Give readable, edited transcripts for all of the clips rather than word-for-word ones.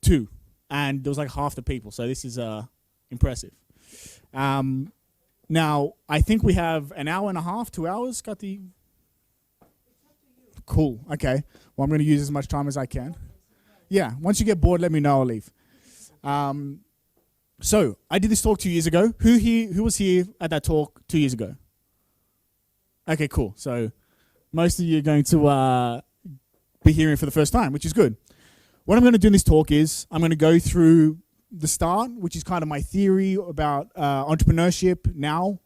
2, and there was like half the people. So this is impressive. Now I think we have an hour and a half, 2 hours. Got the cool. Okay. Well, I'm going to use as much time as I can. Yeah. Once you get bored, let me know. I'll leave. So I did this talk 2 years ago. Who was here at that talk 2 years ago? Okay, cool. So most of you are going to be hearing for the first time, which is good. What I'm going to do in this talk is I'm going to go through the start, which is kind of my theory about entrepreneurship now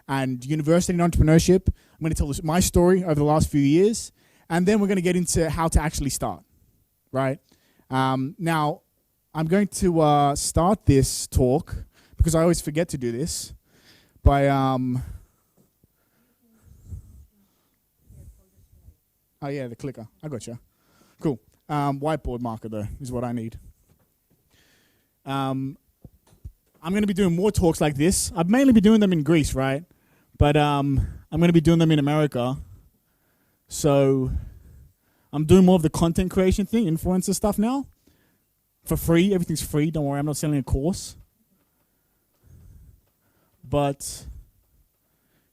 and university and entrepreneurship. I'm going to tell my story over the last few years, and then we're going to get into how to actually start, right? Now, I'm going to start this talk, because I always forget to do this, by... Oh yeah, the clicker. I gotcha. Cool. Whiteboard marker though is what I need. I'm going to be doing more talks like this. I've mainly been doing them in Greece, right? But I'm going to be doing them in America. So I'm doing more of the content creation thing, influencer stuff now. For free. Everything's free. Don't worry, I'm not selling a course. But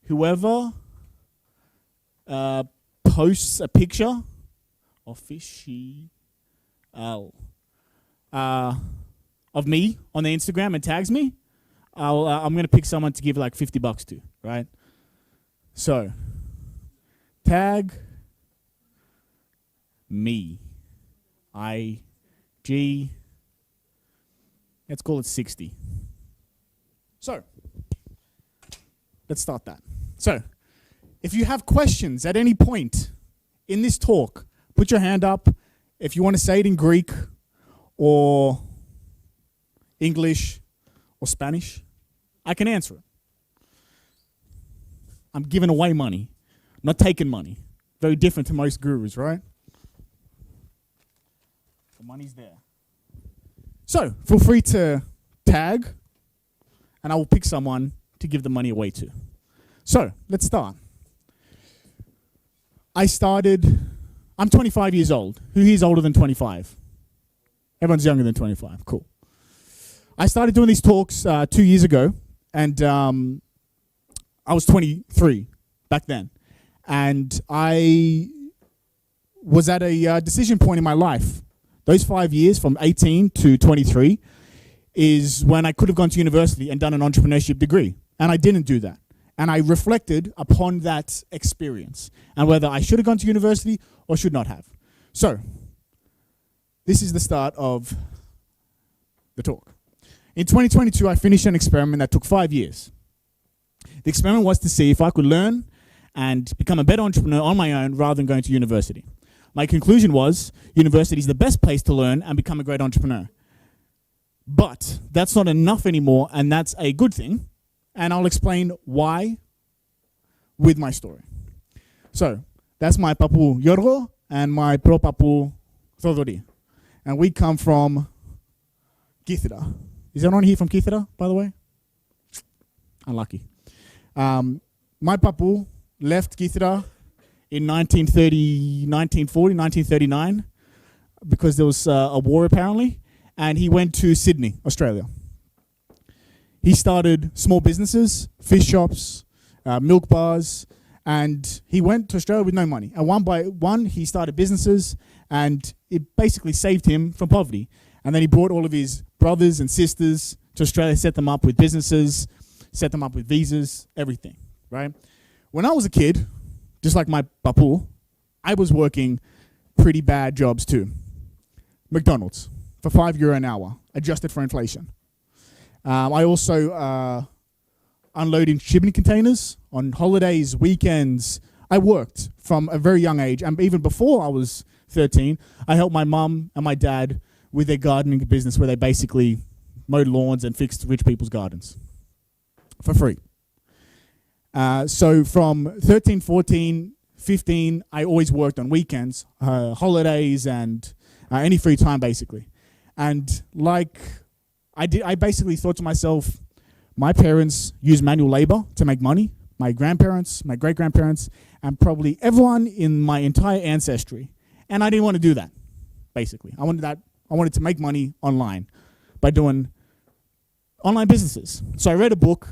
whoever posts a picture official of me on the Instagram and tags me, I'm going to pick someone to give like $50 to, right? So, tag me. IG. Let's call it 60. So, let's start that. So, if you have questions at any point in this talk, put your hand up. If you want to say it in Greek or English or Spanish, I can answer it. I'm giving away money, not taking money. Very different to most gurus, right? The money's there. So, feel free to tag, and I will pick someone to give the money away to. So, let's start. I'm 25 years old. Who here is older than 25? Everyone's younger than 25, cool. I started doing these talks 2 years ago, and I was 23 back then. And I was at a decision point in my life. Those 5 years, from 18 to 23, is when I could have gone to university and done an entrepreneurship degree. And I didn't do that. And I reflected upon that experience and whether I should have gone to university or should not have. So, this is the start of the talk. In 2022, I finished an experiment that took 5 years. The experiment was to see if I could learn and become a better entrepreneur on my own rather than going to university. My conclusion was university is the best place to learn and become a great entrepreneur. But that's not enough anymore, and that's a good thing. And I'll explain why with my story. So, that's my papu Yorgo and my pro papu Thodori. And we come from Kithira. Is anyone here from Kithira, by the way? Unlucky. My papu left Kithira in 1939, because there was a war apparently, and he went to Sydney, Australia. He started small businesses, fish shops, milk bars, and he went to Australia with no money. And one by one, he started businesses, and it basically saved him from poverty. And then he brought all of his brothers and sisters to Australia, set them up with businesses, set them up with visas, everything, right? When I was a kid, just like my papu, I was working pretty bad jobs too. McDonald's for €5 an hour, adjusted for inflation. I also unloading shipping containers on holidays, weekends. I worked from a very young age, and even before I was 13, I helped my mum and my dad with their gardening business, where they basically mowed lawns and fixed rich people's gardens for free. So from 13, 14, 15, I always worked on weekends, holidays, and any free time, basically. And like I basically thought to myself, my parents use manual labor to make money. My grandparents, my great-grandparents, and probably everyone in my entire ancestry. And I didn't want to do that, basically. I wanted I wanted to make money online by doing online businesses. So I read a book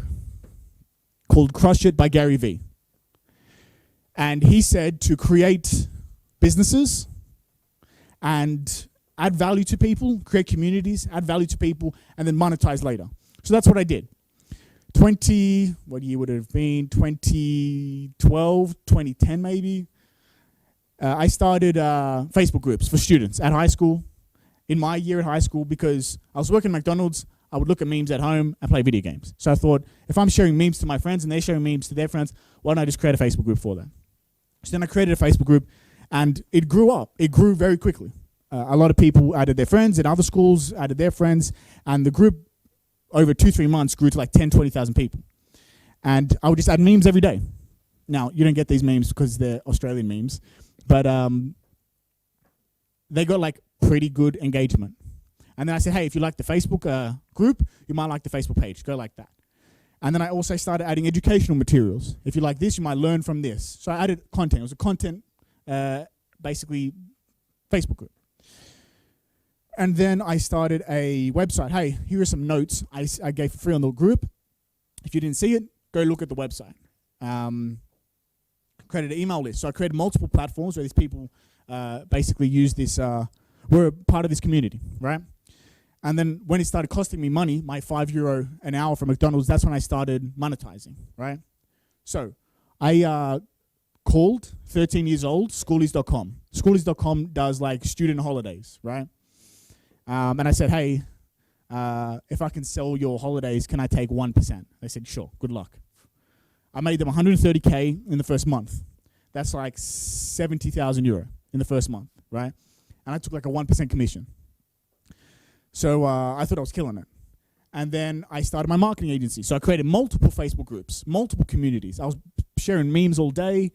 called Crush It by Gary Vee. And he said to create businesses and add value to people, create communities, add value to people, and then monetize later. So that's what I did. What year would it have been? 2012, 2010 maybe. I started Facebook groups for students at high school, in my year at high school, because I was working at McDonald's. I would look at memes at home and play video games. So I thought, if I'm sharing memes to my friends and they're sharing memes to their friends, why don't I just create a Facebook group for them? So then I created a Facebook group, and it grew up. It grew very quickly. A lot of people added their friends, and other schools added their friends, and the group over 2-3 months grew to like 10, 20,000 people. And I would just add memes every day. Now, you don't get these memes because they're Australian memes, but they got like pretty good engagement. And then I said, hey, if you like the Facebook group, you might like the Facebook page. Go like that. And then I also started adding educational materials. If you like this, you might learn from this. So I added content. It was a content, basically, Facebook group. And then I started a website. Hey, here are some notes I gave for free on the group. If you didn't see it, go look at the website. Created an email list. So I created multiple platforms where these people basically use this, were part of this community, right? And then when it started costing me money, my €5 an hour from McDonald's, that's when I started monetizing, right? So I called, 13 years old, schoolies.com. Schoolies.com does like student holidays, right? And I said, hey, if I can sell your holidays, can I take 1%? They said, sure, good luck. I made them 130K in the first month. That's like €70,000 in the first month, right? And I took like a 1% commission. So I thought I was killing it. And then I started my marketing agency. So I created multiple Facebook groups, multiple communities. I was sharing memes all day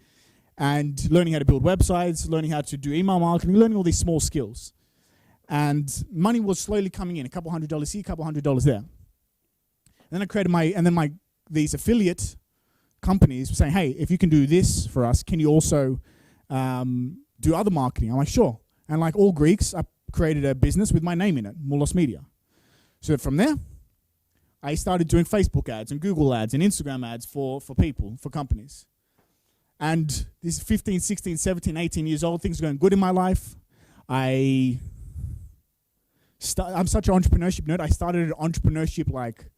and learning how to build websites, learning how to do email marketing, learning all these small skills. And money was slowly coming in, a couple $100 here, a couple $100 there. And then I created these affiliate companies were saying, hey, if you can do this for us, can you also do other marketing? I'm like, sure. And like all Greeks, I created a business with my name in it, Moulos Media. So from there, I started doing Facebook ads and Google ads and Instagram ads for people, for companies. And this is 15, 16, 17, 18 years old. Things are going good in my life. I'm such an entrepreneurship nerd. I started an entrepreneurship like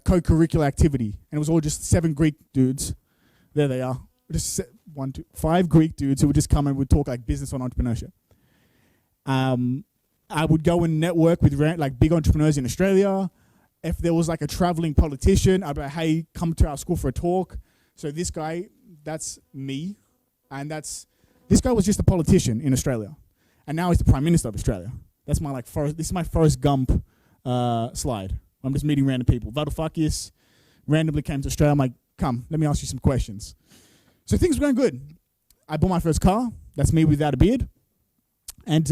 co-curricular activity. And it was all just 7 Greek dudes. There they are. Just 5 Greek dudes who would just come and would talk like business on entrepreneurship. I would go and network with like big entrepreneurs in Australia. If there was like a traveling politician, I'd be like, hey, come to our school for a talk. So this guy, that's me. And this guy was just a politician in Australia. And now he's the Prime Minister of Australia. That's my like, this is my Forrest Gump slide. I'm just meeting random people. Varoufakis randomly came to Australia. I'm like, come, let me ask you some questions. So things were going good. I bought my first car. That's me without a beard. And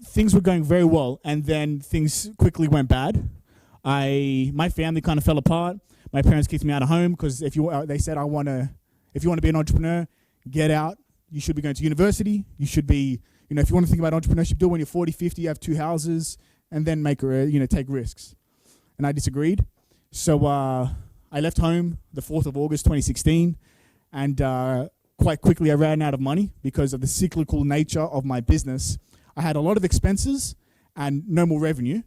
things were going very well. And then things quickly went bad. My family kind of fell apart. My parents kicked me out of home because they said, if you want to be an entrepreneur, get out. You should be going to university. You should be, if you want to think about entrepreneurship, do it when you're 40, 50, you have 2 houses, and then take risks. And I disagreed. So I left home the 4th of August, 2016, and quite quickly I ran out of money because of the cyclical nature of my business. I had a lot of expenses and no more revenue,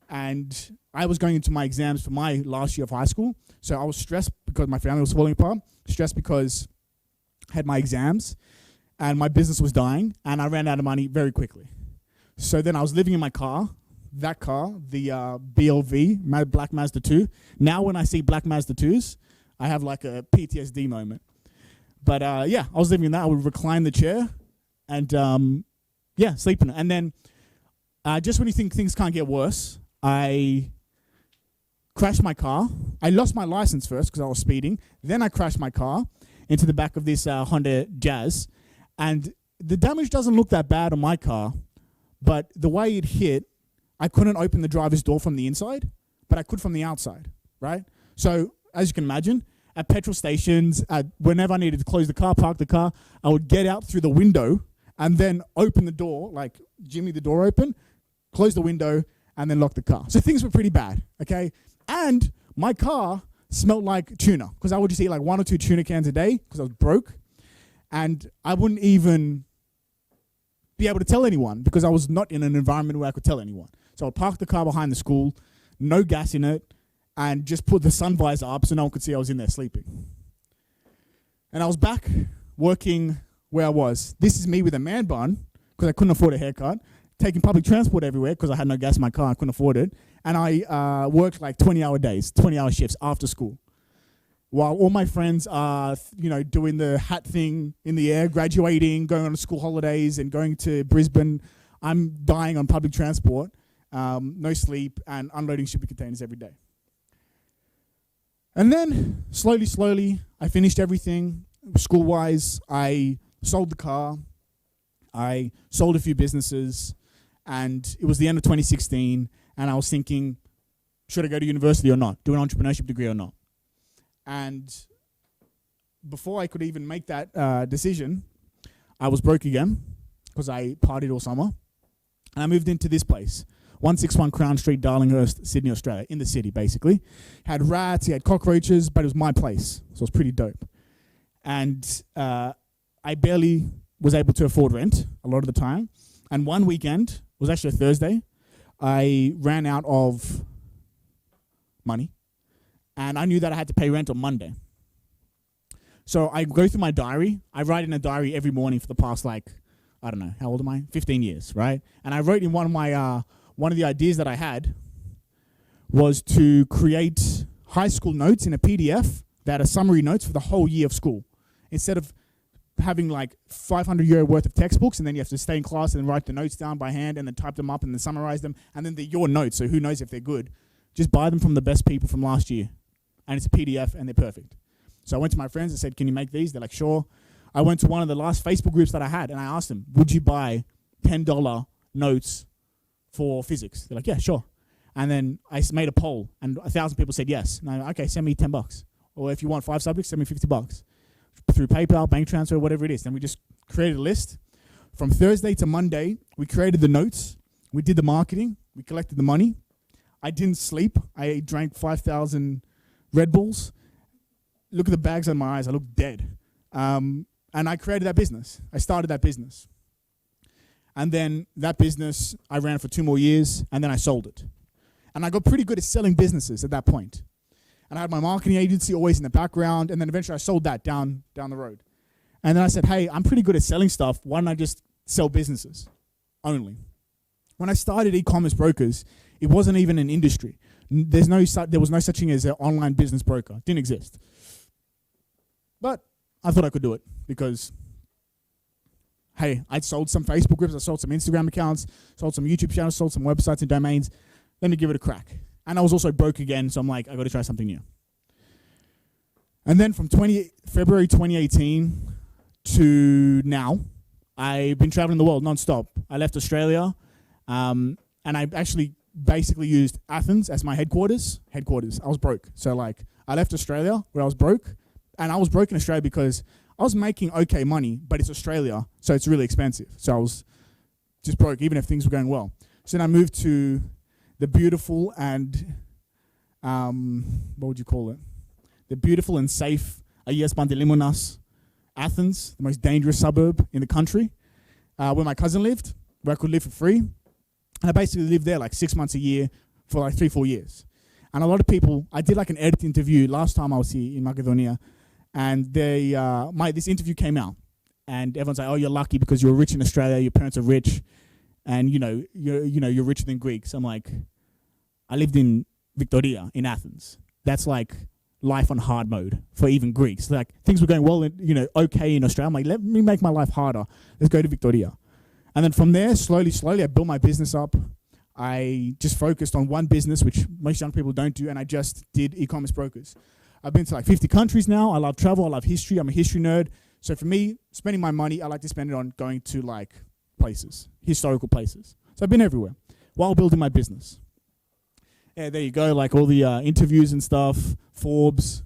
and I was going into my exams for my last year of high school, so I was stressed because my family was falling apart, stressed because I had my exams, and my business was dying, and I ran out of money very quickly. So then I was living in my car, that car, the BLV, Black Mazda 2. Now when I see Black Mazda 2s, I have like a PTSD moment. But I was living in that. I would recline the chair and sleep in it. And then just when you think things can't get worse, I crashed my car. I lost my license first because I was speeding. Then I crashed my car into the back of this Honda Jazz. And the damage doesn't look that bad on my car, but the way it hit, I couldn't open the driver's door from the inside, but I could from the outside, right? So as you can imagine, at petrol stations, whenever I needed to close the car, park the car, I would get out through the window and then open the door, like jimmy the door open, close the window, and then lock the car. So things were pretty bad, okay? And my car smelled like tuna, because I would just eat like 1 or 2 tuna cans a day because I was broke. And I wouldn't even be able to tell anyone because I was not in an environment where I could tell anyone. So I'd park the car behind the school, no gas in it, and just put the sun visor up so no one could see I was in there sleeping. And I was back working where I was. This is me with a man bun because I couldn't afford a haircut, taking public transport everywhere because I had no gas in my car, I couldn't afford it. And I worked like 20-hour days, 20-hour shifts after school. While all my friends are, doing the hat thing in the air, graduating, going on school holidays and going to Brisbane, I'm dying on public transport, no sleep, and unloading shipping containers every day. And then, slowly, I finished everything school-wise. I sold the car. I sold a few businesses. And it was the end of 2016, and I was thinking, should I go to university or not? Do an entrepreneurship degree or not? And before I could even make that decision, I was broke again because I partied all summer. And I moved into this place, 161 Crown Street, Darlinghurst, Sydney, Australia, in the city, basically. Had rats, he had cockroaches, but it was my place, so it was pretty dope. And I barely was able to afford rent a lot of the time. And one weekend, it was actually a Thursday, I ran out of money. And I knew that I had to pay rent on Monday. So I go through my diary. I write in a diary every morning for the past, how old am I? 15 years, right? And I wrote in one of the ideas that I had was to create high school notes in a PDF that are summary notes for the whole year of school. Instead of having like 500 euro worth of textbooks and then you have to stay in class and write the notes down by hand and then type them up and then summarize them and then they're your notes, so who knows if they're good. Just buy them from the best people from last year. And it's a PDF and they're perfect. So I went to my friends and said, can you make these? They're like, sure. I went to one of the last Facebook groups that I had and I asked them, would you buy $10 notes for physics? They're like, yeah, sure. And then I made a poll and 1,000 people said yes. And I'm like, okay, send me $10. Or if you want 5 subjects, send me $50. Through PayPal, bank transfer, whatever it is. Then we just created a list. From Thursday to Monday, we created the notes. We did the marketing. We collected the money. I didn't sleep. I drank 5,000 Red Bulls. Look at the bags on my eyes. I look dead. And I created that business. I started that business. And then that business, I ran for 2 more years, and then I sold it. And I got pretty good at selling businesses at that point. And I had my marketing agency always in the background, and then eventually I sold that down the road. And then I said, hey, I'm pretty good at selling stuff. Why don't I just sell businesses only? When I started e-commerce brokers, it wasn't even an industry. There was no such thing as an online business broker. It didn't exist. But I thought I could do it because, hey, I'd sold some Facebook groups, I sold some Instagram accounts, sold some YouTube channels, sold some websites and domains. Let me give it a crack. And I was also broke again, so I'm like, I got to try something new. And then from February 2018 to now, I've been traveling the world nonstop. I left Australia, and I actually basically used Athens as my headquarters. I was broke. So I left Australia where I was broke, and I was broke in Australia because I was making okay money, but it's Australia, so it's really expensive. So I was just broke, even if things were going well. So then I moved to the beautiful and, what would you call it? The beautiful and safe Agios Panteleimonas, Athens, the most dangerous suburb in the country, where my cousin lived, where I could live for free. And I basically lived there 6 months a year for 3-4 years. And a lot of people, I did an edit interview last time I was here in Macedonia, and this interview came out. And everyone's like, oh, you're lucky because you're rich in Australia, your parents are rich, and you're richer than Greeks. I'm like, I lived in Victoria in Athens. That's life on hard mode for even Greeks. Things were going well, okay in Australia. I'm like, let me make my life harder. Let's go to Victoria. And then from there, slowly, I built my business up. I just focused on one business, which most young people don't do, and I just did e-commerce brokers. I've been to 50 countries now. I love travel. I love history. I'm a history nerd. So for me, spending my money, I like to spend it on going to places, historical places. So I've been everywhere while building my business. Yeah, there you go, all the interviews and stuff, Forbes,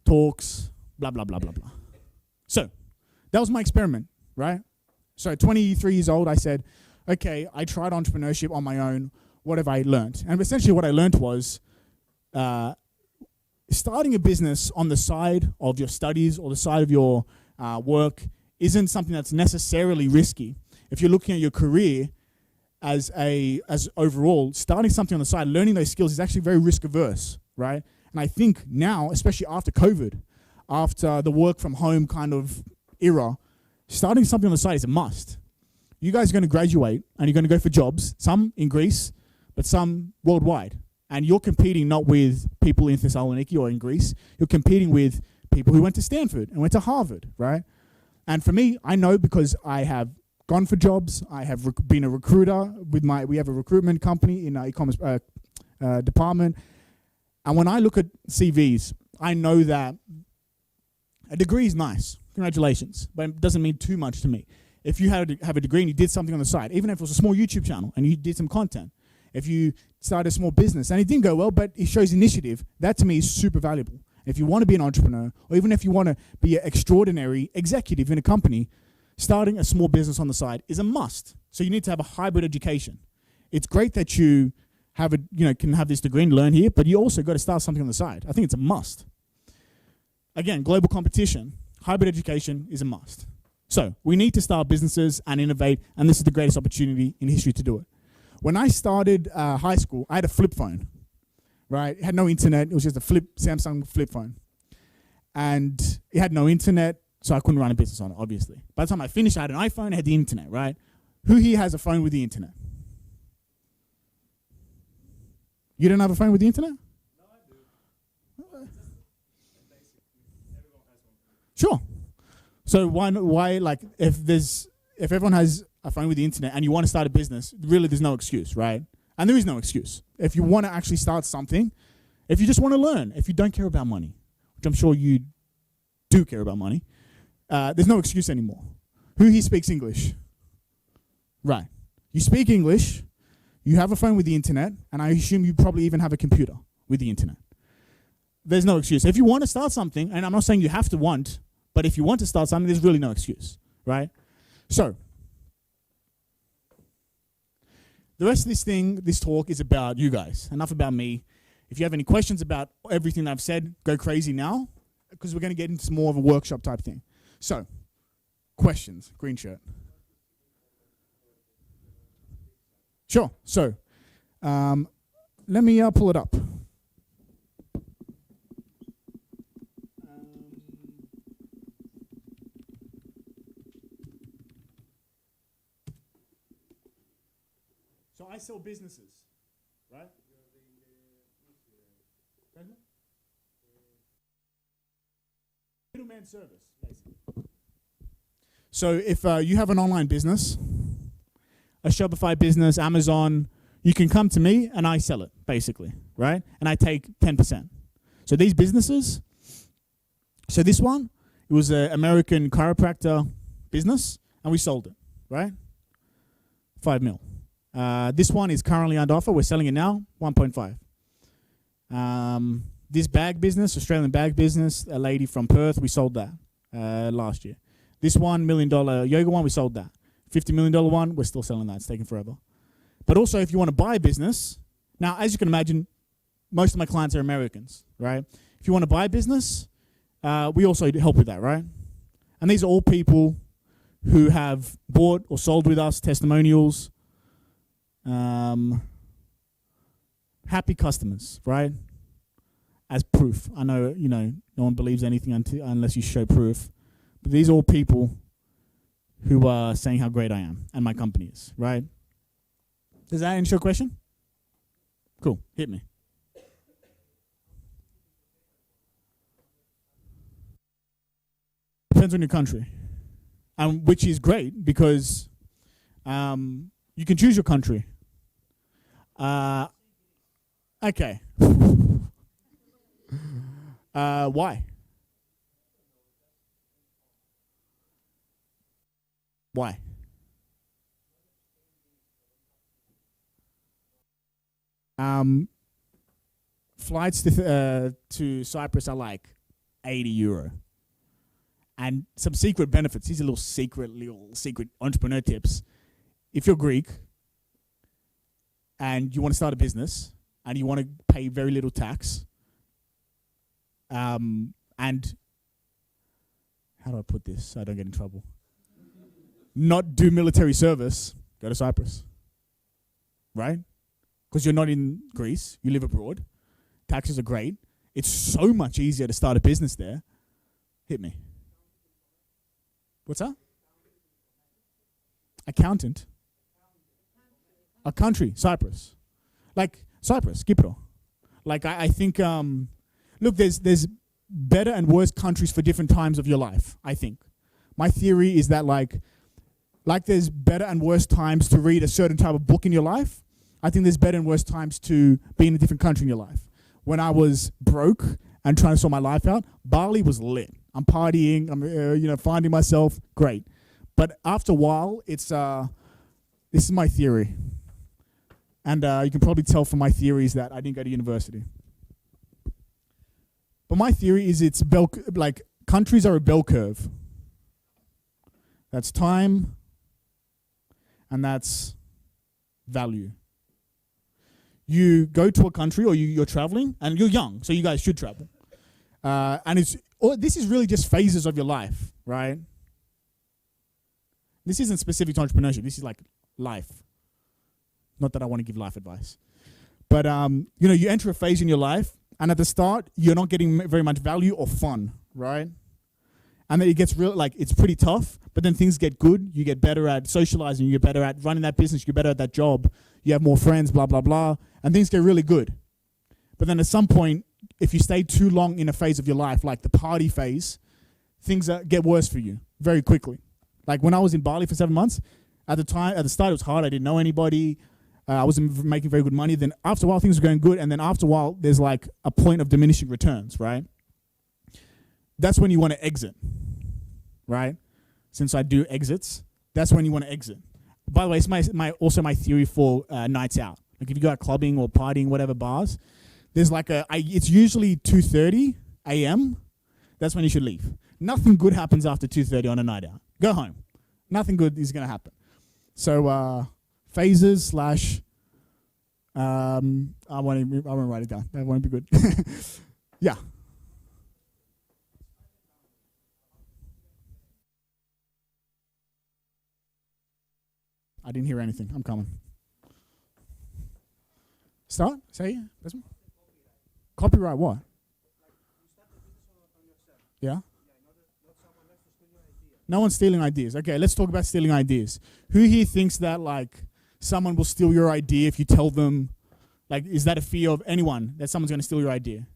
talks, blah, blah, blah, blah, blah. So that was my experiment, right? So 23 years old, I said, okay, I tried entrepreneurship on my own. What have I learned? And essentially what I learned was starting a business on the side of your studies or the side of your work isn't something that's necessarily risky. If you're looking at your career as overall, starting something on the side, learning those skills is actually very risk averse, right? And I think now, especially after COVID, after the work from home kind of era, starting something on the side is a must. You guys are going to graduate and you're going to go for jobs, some in Greece, but some worldwide. And you're competing not with people in Thessaloniki or in Greece, you're competing with people who went to Stanford and went to Harvard, right? And for me, I know because I have gone for jobs, I have been a recruiter we have a recruitment company in our e-commerce department. And when I look at CVs, I know that a degree is nice, congratulations, but it doesn't mean too much to me. If you have a degree and you did something on the side, even if it was a small YouTube channel and you did some content, if you started a small business and it didn't go well, but it shows initiative, that to me is super valuable. If you want to be an entrepreneur, or even if you want to be an extraordinary executive in a company, starting a small business on the side is a must. So you need to have a hybrid education. It's great that you have can have this degree and learn here, but you also got to start something on the side. I think it's a must. Again, global competition, hybrid education is a must. So we need to start businesses and innovate, and this is the greatest opportunity in history to do it. When I started high school, I had a flip phone, right? It had no internet. It was just a Samsung flip phone. And it had no internet, so I couldn't run a business on it, obviously. By the time I finished, I had an iPhone, I had the internet, right? Who here has a phone with the internet? You don't have a phone with the internet? No, I do. Everyone has one. Sure. So why like if everyone has a phone with the internet and you want to start a business, really there's no excuse, right? And there is no excuse. If you want to actually start something, if you just want to learn, if you don't care about money, which I'm sure you do care about money, there's no excuse anymore. Who here speaks English? Right. You speak English, you have a phone with the internet, and I assume you probably even have a computer with the internet. There's no excuse. If you want to start something, and I'm not saying you have to want, but if you want to start something, there's really no excuse, right? So, the rest of this talk is about you guys, enough about me. If you have any questions about everything that I've said, go crazy now, because we're going to get into more of a workshop type thing. So, questions, green shirt. Sure, so, let me pull it up. So I sell businesses, right? Middleman service, basically. So if you have an online business, a Shopify business, Amazon, you can come to me and I sell it, basically, right? And I take 10%. So these businesses, so this one, it was an American chiropractor business, and we sold it, right? 5 mil. This one is currently under offer. We're selling it now, 1.5. This bag business, Australian bag business, a lady from Perth, we sold that last year. This $1 million yoga one, we sold that. $50 million one, we're still selling that. It's taking forever. But also, if you want to buy a business, now, as you can imagine, most of my clients are Americans, right? If you want to buy a business, we also help with that, right? And these are all people who have bought or sold with us, testimonials, happy customers, right? As proof. I know, no one believes anything unless you show proof. But these are all people who are saying how great I am and my company is, right? Does that answer your question? Cool, hit me. Depends on your country. Which is great because you can choose your country. Okay. Why? Why? Flights to Cyprus are like €80. And some secret benefits. These are little secret entrepreneur tips. If you're Greek and you want to start a business and you want to pay very little tax, and how do I put this so I don't get in trouble? Not do military service, go to Cyprus, right? Because you're not in Greece, you live abroad. Taxes are great. It's so much easier to start a business there. Hit me. What's that? Accountant. A country, Cyprus. Like Cyprus, Kipro. Like I think, look, there's better and worse countries for different times of your life, I think. My theory is that like there's better and worse times to read a certain type of book in your life, I think there's better and worse times to be in a different country in your life. When I was broke and trying to sort my life out, Bali was lit. I'm partying, I'm finding myself, great. But after a while, it's this is my theory. And you can probably tell from my theories that I didn't go to university. But my theory is it's countries are a bell curve. That's time and that's value. You go to a country or you're traveling and you're young, so you guys should travel. And this is really just phases of your life, right? This isn't specific to entrepreneurship. This is like life. Not that I want to give life advice. But, you enter a phase in your life, and at the start, you're not getting very much value or fun, right? And then it gets it's pretty tough, but then things get good. You get better at socializing. You get better at running that business. You get better at that job. You have more friends, blah, blah, blah. And things get really good. But then at some point, if you stay too long in a phase of your life, like the party phase, things get worse for you very quickly. Like when I was in Bali for 7 months, at the start it was hard. I didn't know anybody. I wasn't making very good money. Then after a while, things were going good. And then after a while, there's like a point of diminishing returns, right? That's when you want to exit, right? Since I do exits, that's when you want to exit. By the way, it's also my theory for nights out. Like if you go out clubbing or partying, whatever bars, there's it's usually 2:30 a.m. That's when you should leave. Nothing good happens after 2:30 on a night out. Go home. Nothing good is going to happen. So phases / I want to write it down. That won't be good. Yeah. I didn't hear anything. I'm coming. Start? Say it. Copyright what? Yeah? No one's stealing ideas. Okay, let's talk about stealing ideas. Who here thinks that someone will steal your idea if you tell them, is that a fear of anyone that someone's going to steal your idea?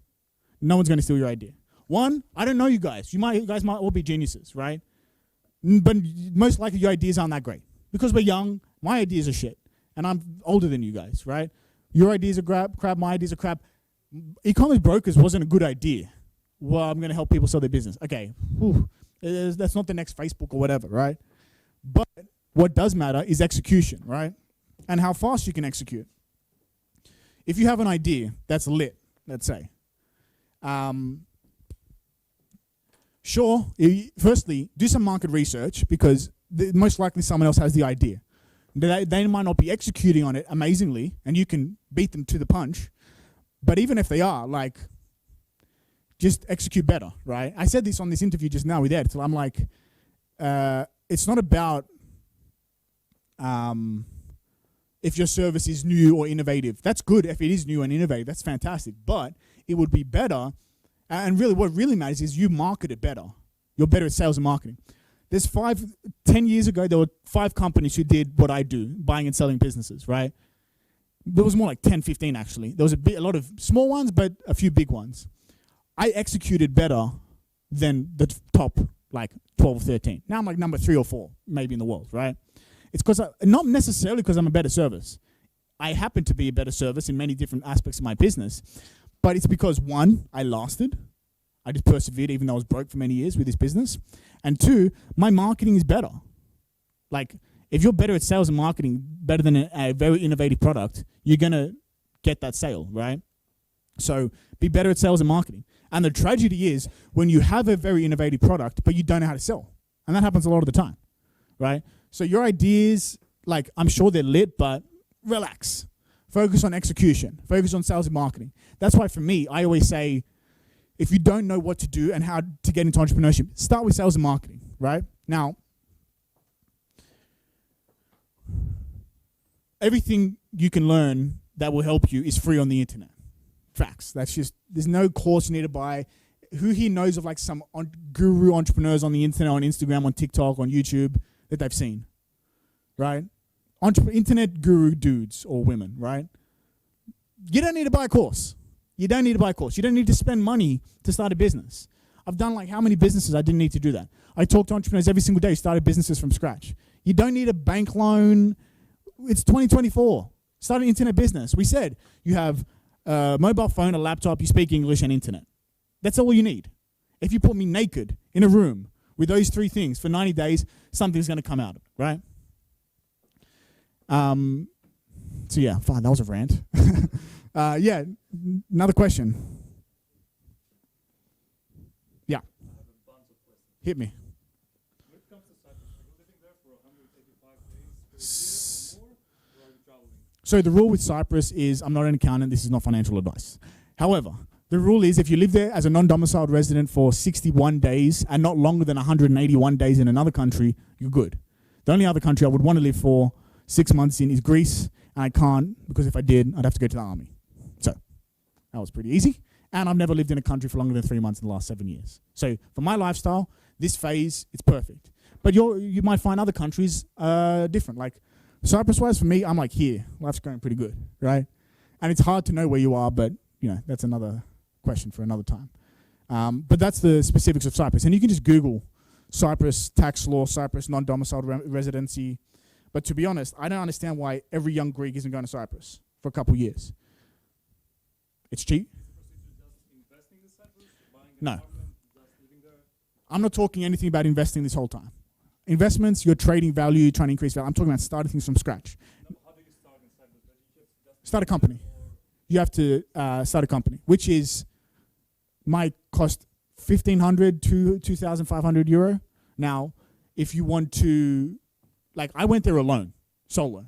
No one's going to steal your idea. One, I don't know you guys. You guys might all be geniuses, right? But most likely your ideas aren't that great. Because we're young, my ideas are shit. And I'm older than you guys, right? Your ideas are crap, my ideas are crap. E-commerce brokers wasn't a good idea. Well, I'm going to help people sell their business. Okay, that's not the next Facebook or whatever, right? But what does matter is execution, right? And how fast you can execute. If you have an idea that's lit, let's say, firstly, do some market research because most likely someone else has the idea. They might not be executing on it amazingly, and you can beat them to the punch. But even if they are, just execute better, right? I said this on this interview just now with Ed. So I'm like, it's not about if your service is new or innovative. That's good if it is new and innovative. That's fantastic. But it would be better, and really what really matters is you market it better. You're better at sales and marketing. There's 10 years ago, there were 5 companies who did what I do, buying and selling businesses, right? There was more like 10, 15 actually. There was a lot of small ones, but a few big ones. I executed better than the top 12 or 13. Now I'm number 3 or 4, maybe in the world, right? It's because, not necessarily because I'm a better service. I happen to be a better service in many different aspects of my business, but it's because 1, I lasted. I just persevered even though I was broke for many years with this business. And 2, my marketing is better. If you're better at sales and marketing, better than a very innovative product, you're going to get that sale, right? So be better at sales and marketing. And the tragedy is when you have a very innovative product, but you don't know how to sell. And that happens a lot of the time, right? So your ideas, like, I'm sure they're lit, but relax. Focus on execution. Focus on sales and marketing. That's why for me, I always say, if you don't know what to do and how to get into entrepreneurship, start with sales and marketing, right? Now, everything you can learn that will help you is free on the internet. Facts. That's just, there's no course you need to buy. Who here knows of like some guru entrepreneurs on the internet, on Instagram, on TikTok, on YouTube that they've seen, right? Internet guru dudes or women, right? You don't need to buy a course. You don't need to buy a course. You don't need to spend money to start a business. I've done like how many businesses I didn't need to do that. I talk to entrepreneurs every single day, started businesses from scratch. You don't need a bank loan. It's 2024. Start an internet business. We said you have a mobile phone, a laptop, you speak English, and internet. That's all you need. If you put me naked in a room with those three things for 90 days, something's going to come out of it, right? So yeah, fine, that was a rant. Yeah, another question. Yeah. Hit me. When it comes to Cyprus, are you living there for 185 days per year or more, or are you traveling? So the rule with Cyprus is, I'm not an accountant, this is not financial advice. However, the rule is if you live there as a non-domiciled resident for 61 days and not longer than 181 days in another country, you're good. The only other country I would want to live for 6 months in is Greece, and I can't because if I did, I'd have to go to the army. So that was pretty easy. And I've never lived in a country for longer than 3 months in the last 7 years. So for my lifestyle, this phase, it's perfect. But you might find other countries different. Like Cyprus-wise, for me, I'm like here. Life's going pretty good, right? And it's hard to know where you are, but you know that's another question for another time. But that's the specifics of Cyprus. And you can just Google Cyprus tax law, Cyprus non-domiciled residency. But to be honest, I don't understand why every young Greek isn't going to Cyprus for a couple years. It's cheap. Investing in Cyprus, buying an No. apartment, just living there? I'm not talking anything about investing this whole time. Investments, you're trading value, trying to increase value. I'm talking about starting things from scratch. No, how do you start in Cyprus? That you just Start a company. You have to start a company, which might cost 1,500 to 2,500 euro. Now, if you want to, like I went there alone, solo.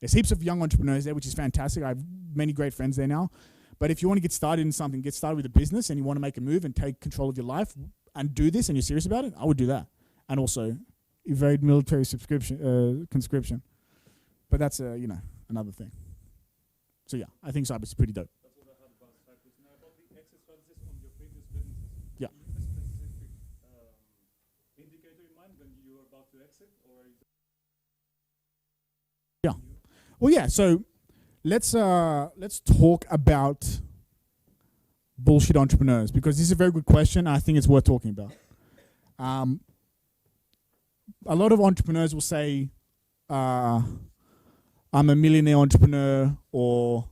There's heaps of young entrepreneurs there, which is fantastic. I have many great friends there now. But if you want to get started in something, get started with a business and you want to make a move and take control of your life and do this and you're serious about it, I would do that. And also evade military conscription. But that's, another thing. So yeah, I think Cyprus is pretty dope. That's what I heard about Cyprus. Now about the exit strategies on your previous businesses. Yeah. Do you have a specific indicator in mind when you are about to exit, or are you just Yeah. Well, yeah. So let's talk about bullshit entrepreneurs because this is a very good question. I think it's worth talking about. A lot of entrepreneurs will say, I'm a millionaire entrepreneur, or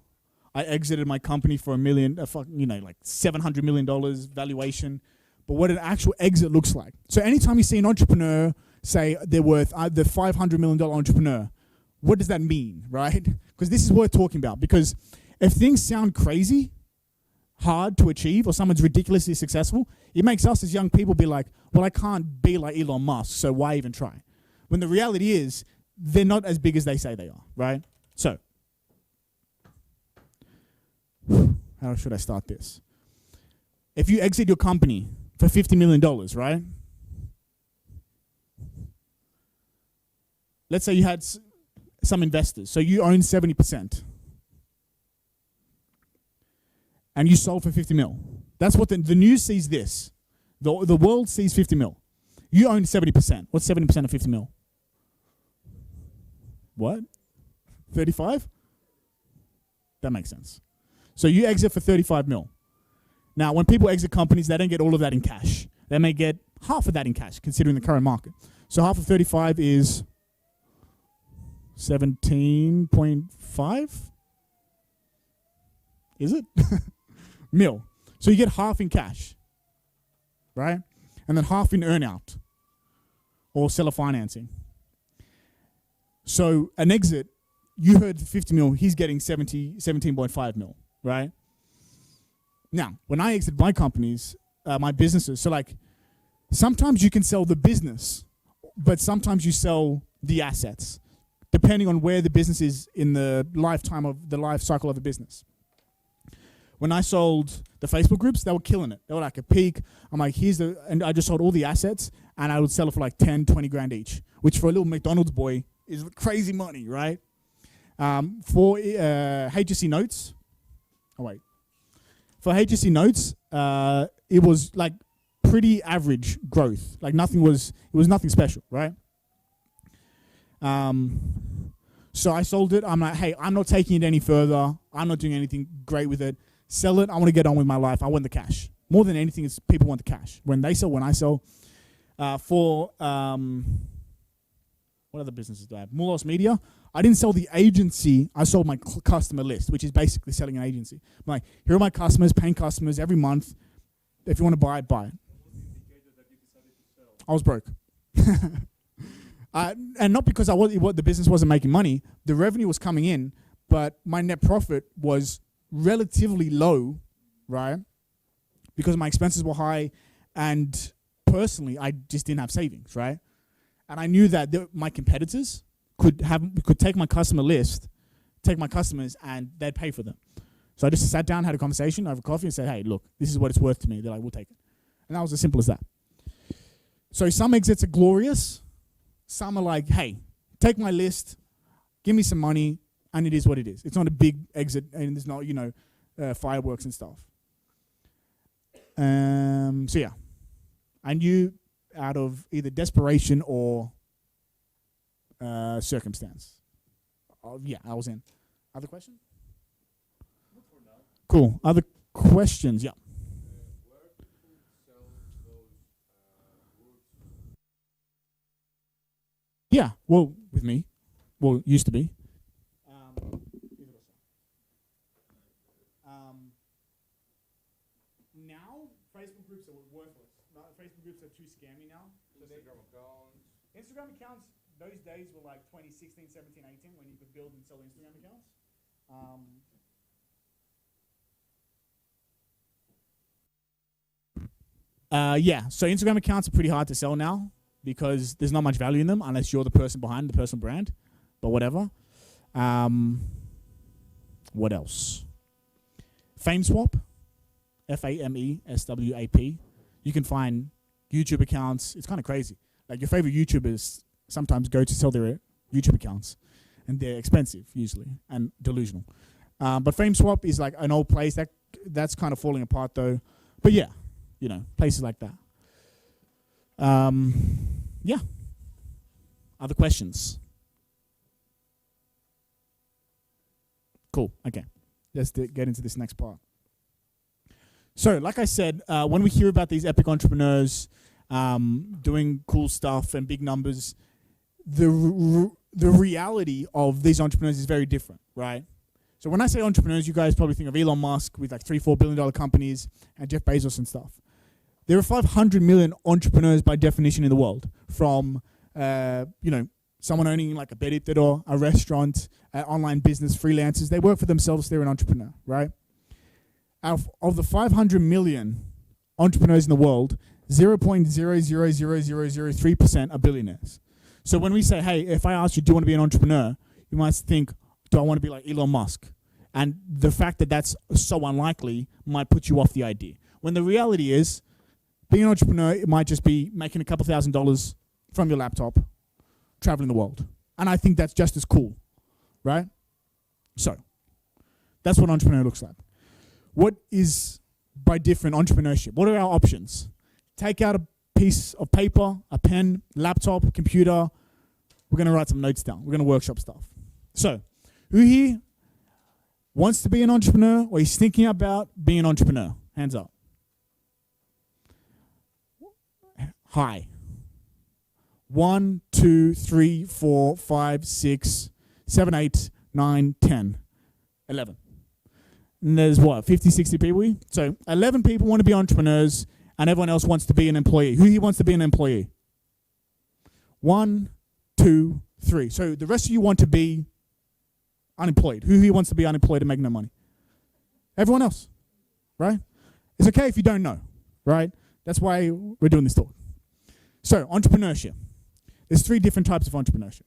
I exited my company for like $700 million valuation. But what an actual exit looks like. So anytime you see an entrepreneur say they're worth the $500 million entrepreneur, what does that mean, right? Because this is worth talking about. Because if things sound crazy, hard to achieve, or someone's ridiculously successful, it makes us as young people be like, well, I can't be like Elon Musk, so why even try? When the reality is, they're not as big as they say they are, right? So, how should I start this? If you exit your company for $50 million, right? Let's say you had some investors, so you own 70%. And you sold for 50 mil. That's what the news sees this. The world sees 50 mil. You own 70%. What's 70% of 50 mil? What? 35? That makes sense. So you exit for 35 mil. Now, when people exit companies, they don't get all of that in cash. They may get half of that in cash, considering the current market. So half of 35 is 17.5? Is it? Mil. So you get half in cash, right? And then half in earnout or seller financing. So an exit, you heard 50 mil, he's getting 17.5 mil, right? Now, when I exit my companies, my businesses, so like sometimes you can sell the business, but sometimes you sell the assets, depending on where the business is in the lifetime of the life cycle of a business. When I sold the Facebook groups, they were killing it. They were like a peak. I'm like, and I just sold all the assets, and I would sell it for like 10, 20 grand each, which for a little McDonald's boy is crazy money, right? For HSC Notes, for HSC Notes, it was like pretty average growth. Like it was nothing special, right? So I sold it. I'm like, hey, I'm not taking it any further. I'm not doing anything great with it. Sell it. I want to get on with my life. I want the cash. More than anything, it's people want the cash. When I sell. What other businesses do I have? Moulos Media. I didn't sell the agency. I sold my customer list, which is basically selling an agency. I'm like, here are my customers, paying customers every month. If you want to buy it, buy it. I was broke. And not because the business wasn't making money. The revenue was coming in, but my net profit was relatively low, right? Because my expenses were high, and personally, I just didn't have savings, right? And I knew that my competitors could take my customer list, take my customers, and they'd pay for them. So I just sat down, had a conversation over coffee, and said, hey, look, this is what it's worth to me. They're like, we'll take it. And that was as simple as that. So some exits are glorious. Some are like, hey, take my list, give me some money, and it is what it is. It's not a big exit, and there's not, fireworks and stuff. So yeah, I knew out of either desperation or circumstance. Yeah, I was in. Other question? Cool. Other questions? Yeah. Yeah, well, with me. Well, used to be. Now, Facebook groups are worthless. Facebook groups are too scammy now. So Instagram accounts, those days were like 2016, 17, 18, when you could build and sell Instagram accounts. Yeah, so Instagram accounts are pretty hard to sell now, because there's not much value in them unless you're the person behind the personal brand, but whatever. What else? FameSwap, FAMESWAP. You can find YouTube accounts. It's kind of crazy. Like your favorite YouTubers sometimes go to sell their YouTube accounts, and they're expensive usually and delusional. But FameSwap is like an old place that's kind of falling apart though. But yeah, places like that. Yeah. Other questions? Cool. Okay. Let's get into this next part. So, like I said, when we hear about these epic entrepreneurs doing cool stuff and big numbers, the reality of these entrepreneurs is very different, right? So when I say entrepreneurs, you guys probably think of Elon Musk with like $3-4 billion companies and Jeff Bezos and stuff. There are 500 million entrepreneurs by definition in the world, from someone owning like a beditador, a restaurant, online business, freelancers. They work for themselves. They're an entrepreneur, right? Of the 500 million entrepreneurs in the world, 0.000003% are billionaires. So when we say, hey, if I ask you, do you want to be an entrepreneur? You might think, do I want to be like Elon Musk? And the fact that that's so unlikely might put you off the idea. When the reality is, being an entrepreneur, it might just be making a couple $1,000s from your laptop, traveling the world. And I think that's just as cool, right? So, that's what entrepreneur looks like. What is, by different, entrepreneurship? What are our options? Take out a piece of paper, a pen, laptop, computer. We're going to write some notes down. We're going to workshop stuff. So, who here wants to be an entrepreneur or is thinking about being an entrepreneur? Hands up. Hi. 1, 2, 3, 4, 5, 6, 7, 8, 9, 10, 11. And there's what, 50, 60 people here? So 11 people want to be entrepreneurs and everyone else wants to be an employee. Who here wants to be an employee? 1, 2, 3. So the rest of you want to be unemployed. Who here wants to be unemployed and make no money? Everyone else, right? It's okay if you don't know, right? That's why we're doing this talk. So, entrepreneurship. There's 3 different types of entrepreneurship.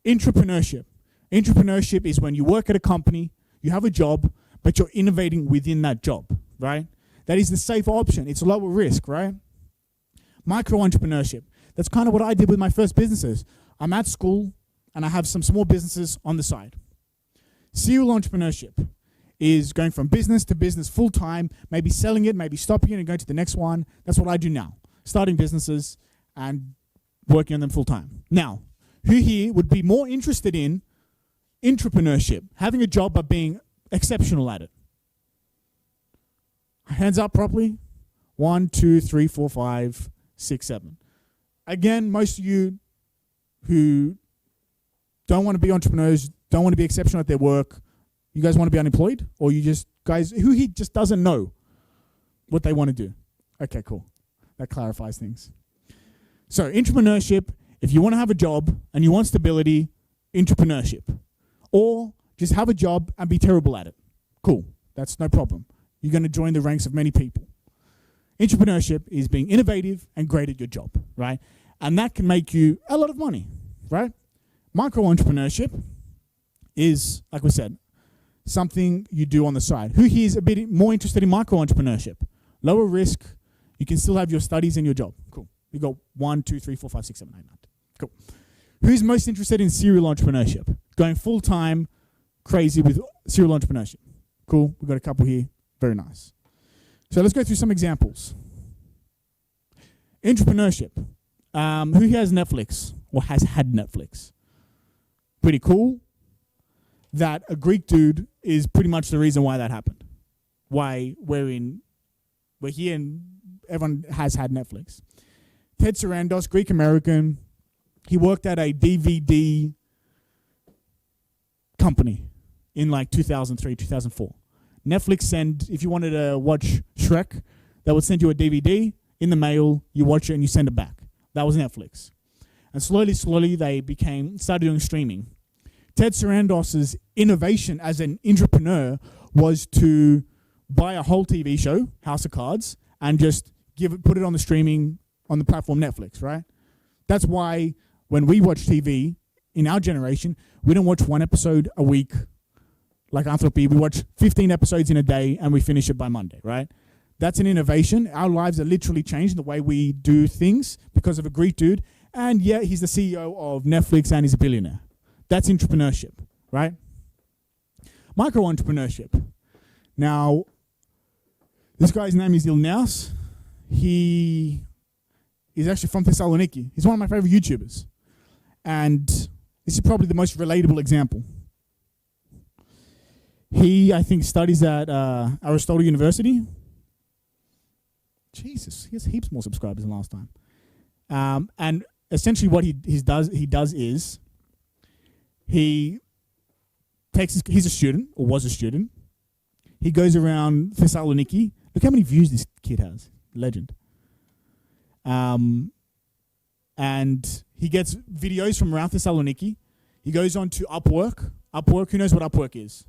Intrapreneurship. Intrapreneurship is when you work at a company, you have a job, but you're innovating within that job, right? That is the safer option. It's lower risk, right? Micro-entrepreneurship. That's kind of what I did with my first businesses. I'm at school, and I have some small businesses on the side. Serial entrepreneurship is going from business to business full-time, maybe selling it, maybe stopping it and going to the next one. That's what I do now. Starting businesses and working on them full-time. Now, who here would be more interested in intrapreneurship, having a job but being exceptional at it? Hands up properly. 1, 2, 3, 4, 5, 6, 7. Again, most of you who don't want to be entrepreneurs, don't want to be exceptional at their work, you guys want to be unemployed? Or you just, guys, who here just doesn't know what they want to do? Okay, cool. That clarifies things. So, entrepreneurship, if you want to have a job and you want stability, entrepreneurship. Or just have a job and be terrible at it. Cool. That's no problem. You're going to join the ranks of many people. Entrepreneurship is being innovative and great at your job, right? And that can make you a lot of money, right? Micro-entrepreneurship is, like we said, something you do on the side. Who here is a bit more interested in micro-entrepreneurship? Lower risk, you can still have your studies and your job. Cool. You got 1, 2, 3, 4, 5, 6, 7, 8, 9. Cool. Who's most interested in serial entrepreneurship? Going full-time, crazy with serial entrepreneurship. Cool. We've got a couple here. Very nice. So let's go through some examples. Entrepreneurship. Who here has Netflix or has had Netflix? Pretty cool. That a Greek dude is pretty much the reason why that happened. Why we're here and everyone has had Netflix. Ted Sarandos, Greek American. He worked at a DVD company in like 2003, 2004. Netflix if you wanted to watch Shrek, they would send you a DVD in the mail, you watch it and you send it back. That was Netflix. And slowly they started doing streaming. Ted Sarandos's innovation as an entrepreneur was to buy a whole TV show, House of Cards, and just put it on the streaming on the platform Netflix, right? That's why when we watch TV in our generation, we don't watch 1 episode a week like Anthropy. We watch 15 episodes in a day and we finish it by Monday, right? That's an innovation. Our lives are literally changing the way we do things because of a Greek dude. And yeah, he's the CEO of Netflix and he's a billionaire. That's entrepreneurship, right? Micro-entrepreneurship. Now, this guy's name is Ilnaus. He is actually from Thessaloniki. He's one of my favorite YouTubers. And this is probably the most relatable example. He, I think, studies at Aristotle University. Jesus, he has heaps more subscribers than last time. And essentially what he does is he's a student, or was a student. He goes around Thessaloniki. Look how many views this kid has. Legend. And he gets videos from around Thessaloniki. He goes on to Upwork. Upwork, who knows what Upwork is?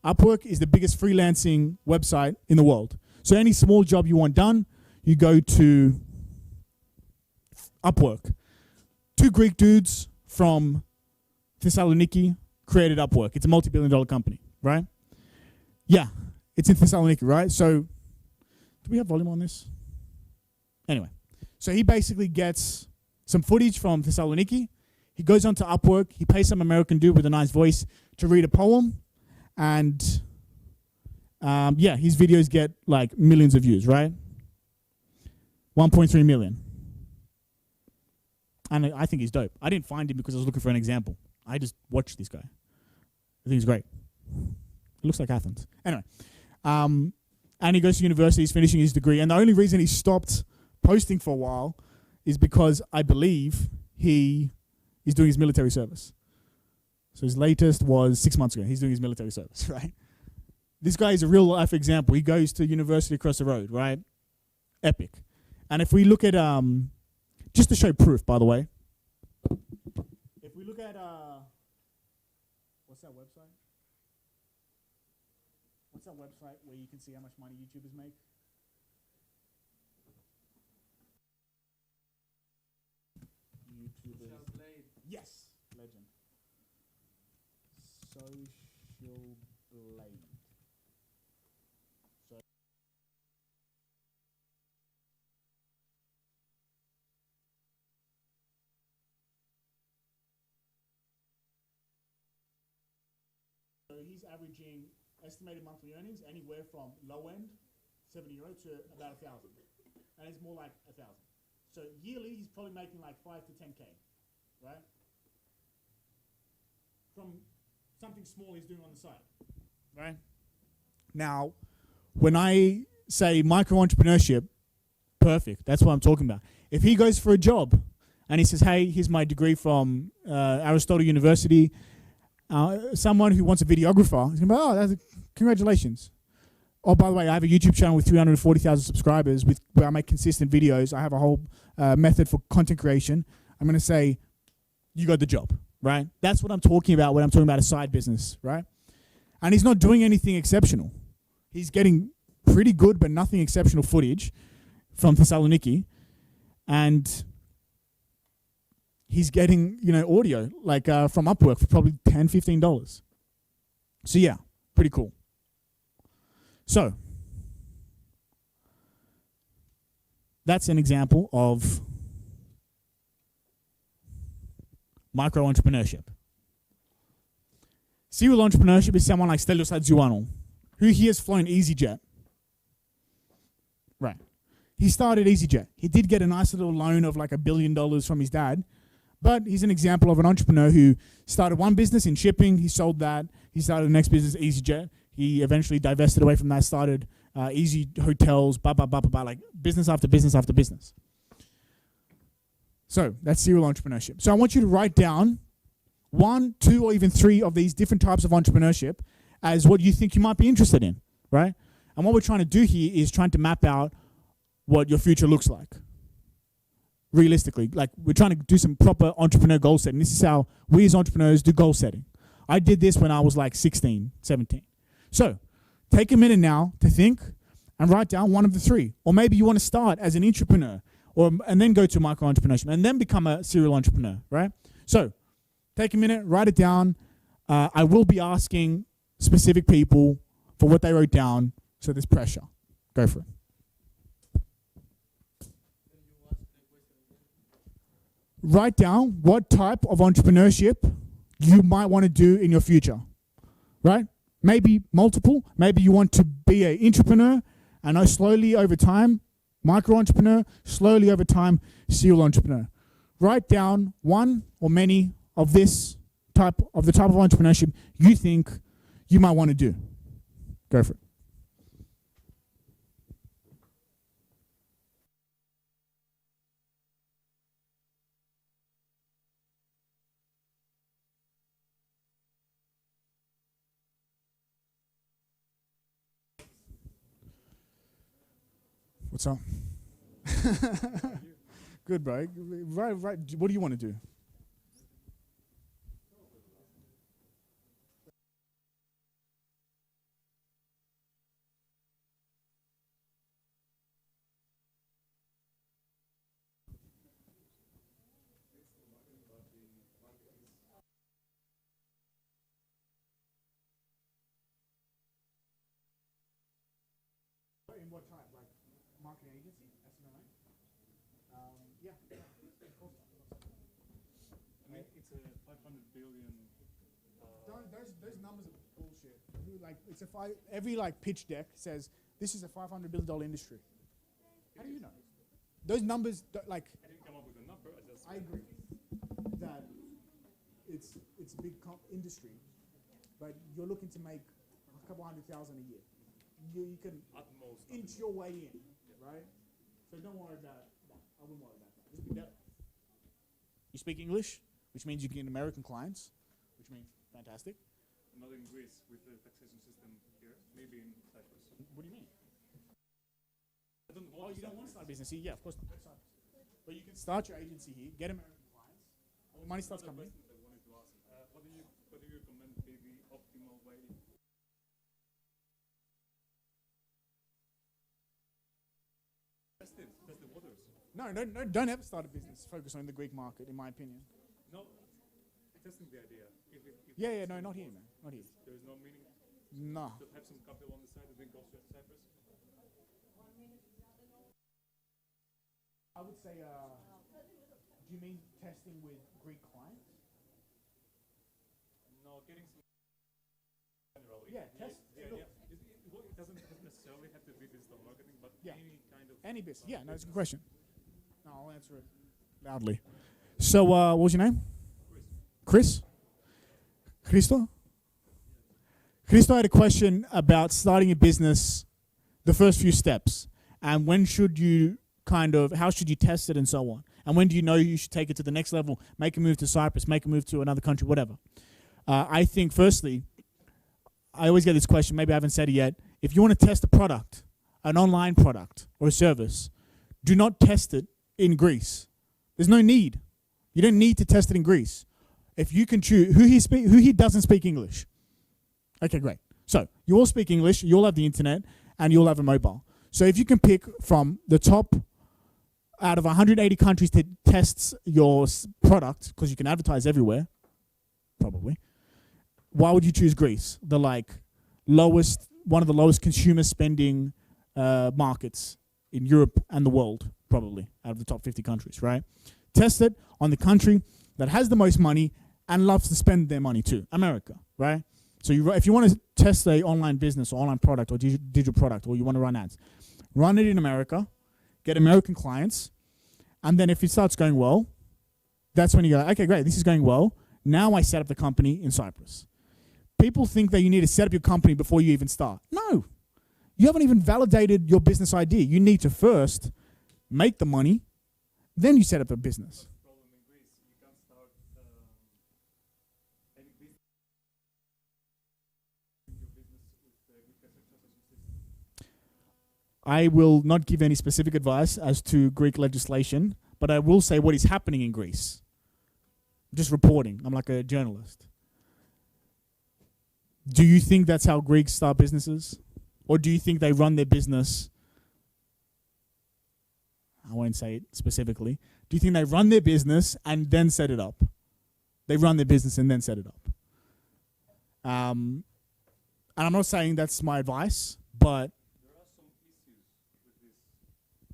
Upwork is the biggest freelancing website in the world. So any small job you want done, you go to Upwork. 2 Greek dudes from Thessaloniki created Upwork. It's a multi-billion-dollar company, right? Yeah, it's in Thessaloniki, right? So, do we have volume on this? Anyway, so he basically gets some footage from Thessaloniki. He goes onto Upwork. He pays some American dude with a nice voice to read a poem. And yeah, his videos get like millions of views, right? 1.3 million. And I think he's dope. I didn't find him because I was looking for an example. I just watched this guy. I think he's great. It looks like Athens. Anyway, and he goes to university, he's finishing his degree. And the only reason he stopped posting for a while is because I believe he is doing his military service. So his latest was 6 months ago. He's doing his military service, right? This guy is a real life example. He goes to university across the road, right? Epic. And if we look at, just to show proof, by the way, if we look at, what's that website? what's that website where you can see how much money YouTubers make? YouTubers. Yes, legend. Social Blade. So he's averaging estimated monthly earnings anywhere from low end, €70 to about 1,000, and it's more like 1,000. So yearly, he's probably making like 5 to 10K, right? From something small he's doing on the side, right? Now, when I say micro entrepreneurship, perfect. That's what I'm talking about. If he goes for a job and he says, "Hey, here's my degree from Aristotle University," someone who wants a videographer, he's gonna be, "Oh, congratulations." Oh, by the way, I have a YouTube channel with 340,000 subscribers where I make consistent videos. I have a whole method for content creation. I'm going to say, you got the job, right? That's what I'm talking about when I'm talking about a side business, right? And he's not doing anything exceptional. He's getting pretty good, but nothing exceptional footage from Thessaloniki. And he's getting, audio, like from Upwork for probably $10, $15. So yeah, pretty cool. So, that's an example of micro entrepreneurship. Serial entrepreneurship is someone like Stelios Hadjiouanou, who he has flown EasyJet. Right. He started EasyJet. He did get a nice little loan of like $1 billion from his dad, but he's an example of an entrepreneur who started one business in shipping. He sold that. He started the next business, EasyJet. He eventually divested away from that, started Easy Hotels, like business after business after business. So that's serial entrepreneurship. So I want you to write down 1, 2, or even 3 of these different types of entrepreneurship as what you think you might be interested in, right? And what we're trying to do here is trying to map out what your future looks like. Realistically, like we're trying to do some proper entrepreneur goal setting. This is how we as entrepreneurs do goal setting. I did this when I was like 16, 17. So take a minute now to think and write down one of the 3. Or maybe you want to start as an entrepreneur and then go to micro entrepreneurship and then become a serial entrepreneur, right? So take a minute, write it down. I will be asking specific people for what they wrote down, so there's pressure. Go for it. Write down what type of entrepreneurship you might want to do in your future, right? Maybe multiple. Maybe you want to be an entrepreneur and slowly over time, micro entrepreneur, slowly over time, serial entrepreneur. Write down one or many of the type of entrepreneurship you think you might want to do. Go for it. What's up? Good, bro. Right. What do you want to do? In what type? Like marketing agency? SMMA? Yeah. I mean, it's a 500 billion. Those numbers are bullshit. Like it's every like pitch deck says this is a $500 billion industry. How do you know? Those numbers like. I didn't come up with a number. I agree that it's a big industry, but you're looking to make a couple $100,000 a year. You can At most inch your way in, right? So don't worry about that. I wouldn't worry about that. Just be better. You speak English, which means you can get American clients, which means fantastic. not in Greece with the taxation system here. Maybe in Cyprus. What do you mean? I don't Oh, want you to don't want to start start business here? Yeah, of course not. But you can start your agency here, get American clients, and money starts coming in. I wanted to ask. What do you recommend be the optimal way No, don't ever start a business focused on the Greek market, in my opinion. No, testing the idea. If Yeah, no, not here, man. Not here. there is no meaning No. to have some capital on the side and then go to Cyprus. I would say, do you mean testing with Greek clients? No, getting some general. Yeah, test. The idea it doesn't necessarily have to be digital marketing, but Yeah. any kind of Any business. Yeah, no, it's a good question. No, I'll answer it loudly. So, what was your name? Chris? Christo? Christo had a question about starting a business, the first few steps, and when should you how should you test it and so on, and when do you know you should take it to the next level, make a move to Cyprus, make a move to another country, whatever. I think, firstly, I always get this question, maybe I haven't said it yet, if you want to test a product, an online product or a service, do not test it in Greece. There's no need. You don't need to test it in Greece. If you can choose, who here doesn't speak English? Okay, great. So you all speak English, you all have the internet, and you all have a mobile. So if you can pick from the top out of 180 countries that tests your product, because you can advertise everywhere, probably, why would you choose Greece? The one of the lowest consumer spending markets in Europe and the world, probably, out of the top 50 countries, right? Test it on the country that has the most money and loves to spend their money too, America, right? So if you want to test an online business or online product or digital product, or you want to run ads, run it in America, get American clients, and then if it starts going well, that's when you go, okay, great, this is going well. Now I set up the company in Cyprus. People think that you need to set up your company before you even start. No. You haven't even validated your business idea. You need to first make the money, then you set up a business. problem in Greece. You can't start any business. Your business with Greek system. I will not give any specific advice as to Greek legislation, but I will say what is happening in Greece. Just reporting. I'm like a journalist. Do you think that's how Greeks start businesses? Or do you think they run their business? I won't say it specifically. Do you think they run their business and then set it up? They run their business and then set it up. And I'm not saying that's my advice, but There are some issues with this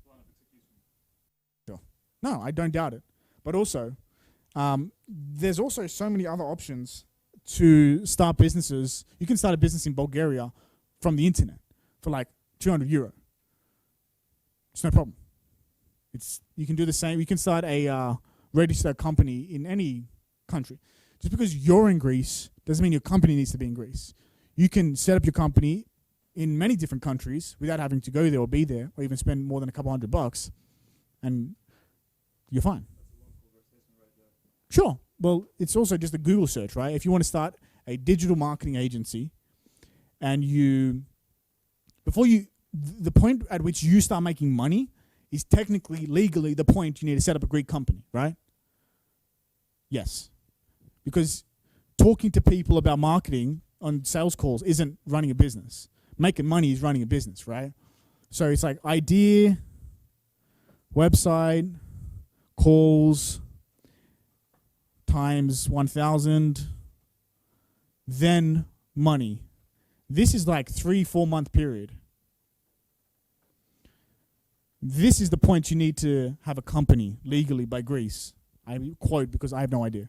plan of execution. sure. No, I don't doubt it. But also, there's also so many other options to start businesses. You can start a business in Bulgaria from the internet for like €200. It's no problem. You can do the same. You can start a registered company in any country. Just because you're in Greece doesn't mean your company needs to be in Greece. You can set up your company in many different countries without having to go there or be there or even spend more than a couple $100, and you're fine. That's a long conversation right there. Sure. Well, it's also just a Google search, right? If you want to start a digital marketing agency and the point at which you start making money is technically, legally, the point you need to set up a Greek company, right? Yes. Because talking to people about marketing on sales calls isn't running a business. Making money is running a business, right? So it's like idea, website, calls, times 1,000, then money. This is like 3-4 month period. This is the point you need to have a company legally by Greece. I quote because I have no idea.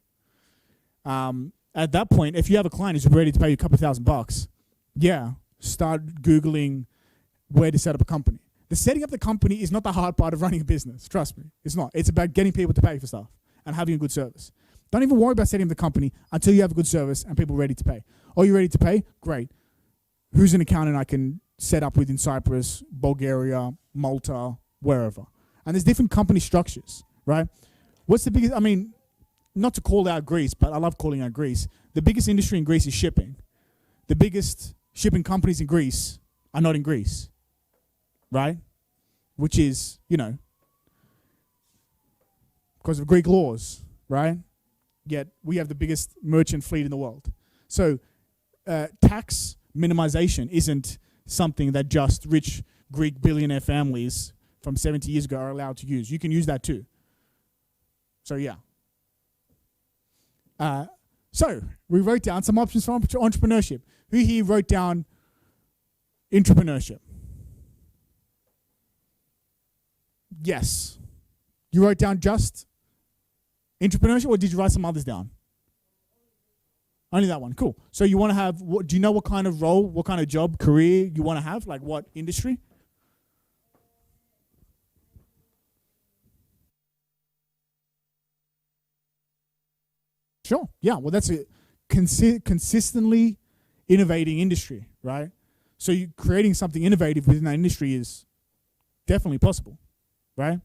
At that point, if you have a client who's ready to pay you a couple $1,000, yeah, start Googling where to set up a company. The setting up the company is not the hard part of running a business. Trust me, it's not. It's about getting people to pay for stuff and having a good service. Don't even worry about setting up the company until you have a good service and people are ready to pay. Are you ready to pay? Great. Who's an accountant I can set up with in Cyprus, Bulgaria, Malta, wherever? And there's different company structures, right? What's the biggest, not to call out Greece, but I love calling out Greece. The biggest industry in Greece is shipping. The biggest shipping companies in Greece are not in Greece, right? Which is, because of Greek laws, right? Yet we have the biggest merchant fleet in the world. So tax minimization isn't something that just rich Greek billionaire families from 70 years ago are allowed to use. You can use that too. So yeah. So we wrote down some options for entrepreneurship. Who here wrote down entrepreneurship? Yes. You wrote down just entrepreneurship, or did you write some others down? Only that one. Cool. So you want to have, do you know what kind of role, what kind of job, career you want to have? Like what industry? Sure. Yeah. Well, that's a consistently innovating industry, right? So you creating something innovative within that industry is definitely possible, right?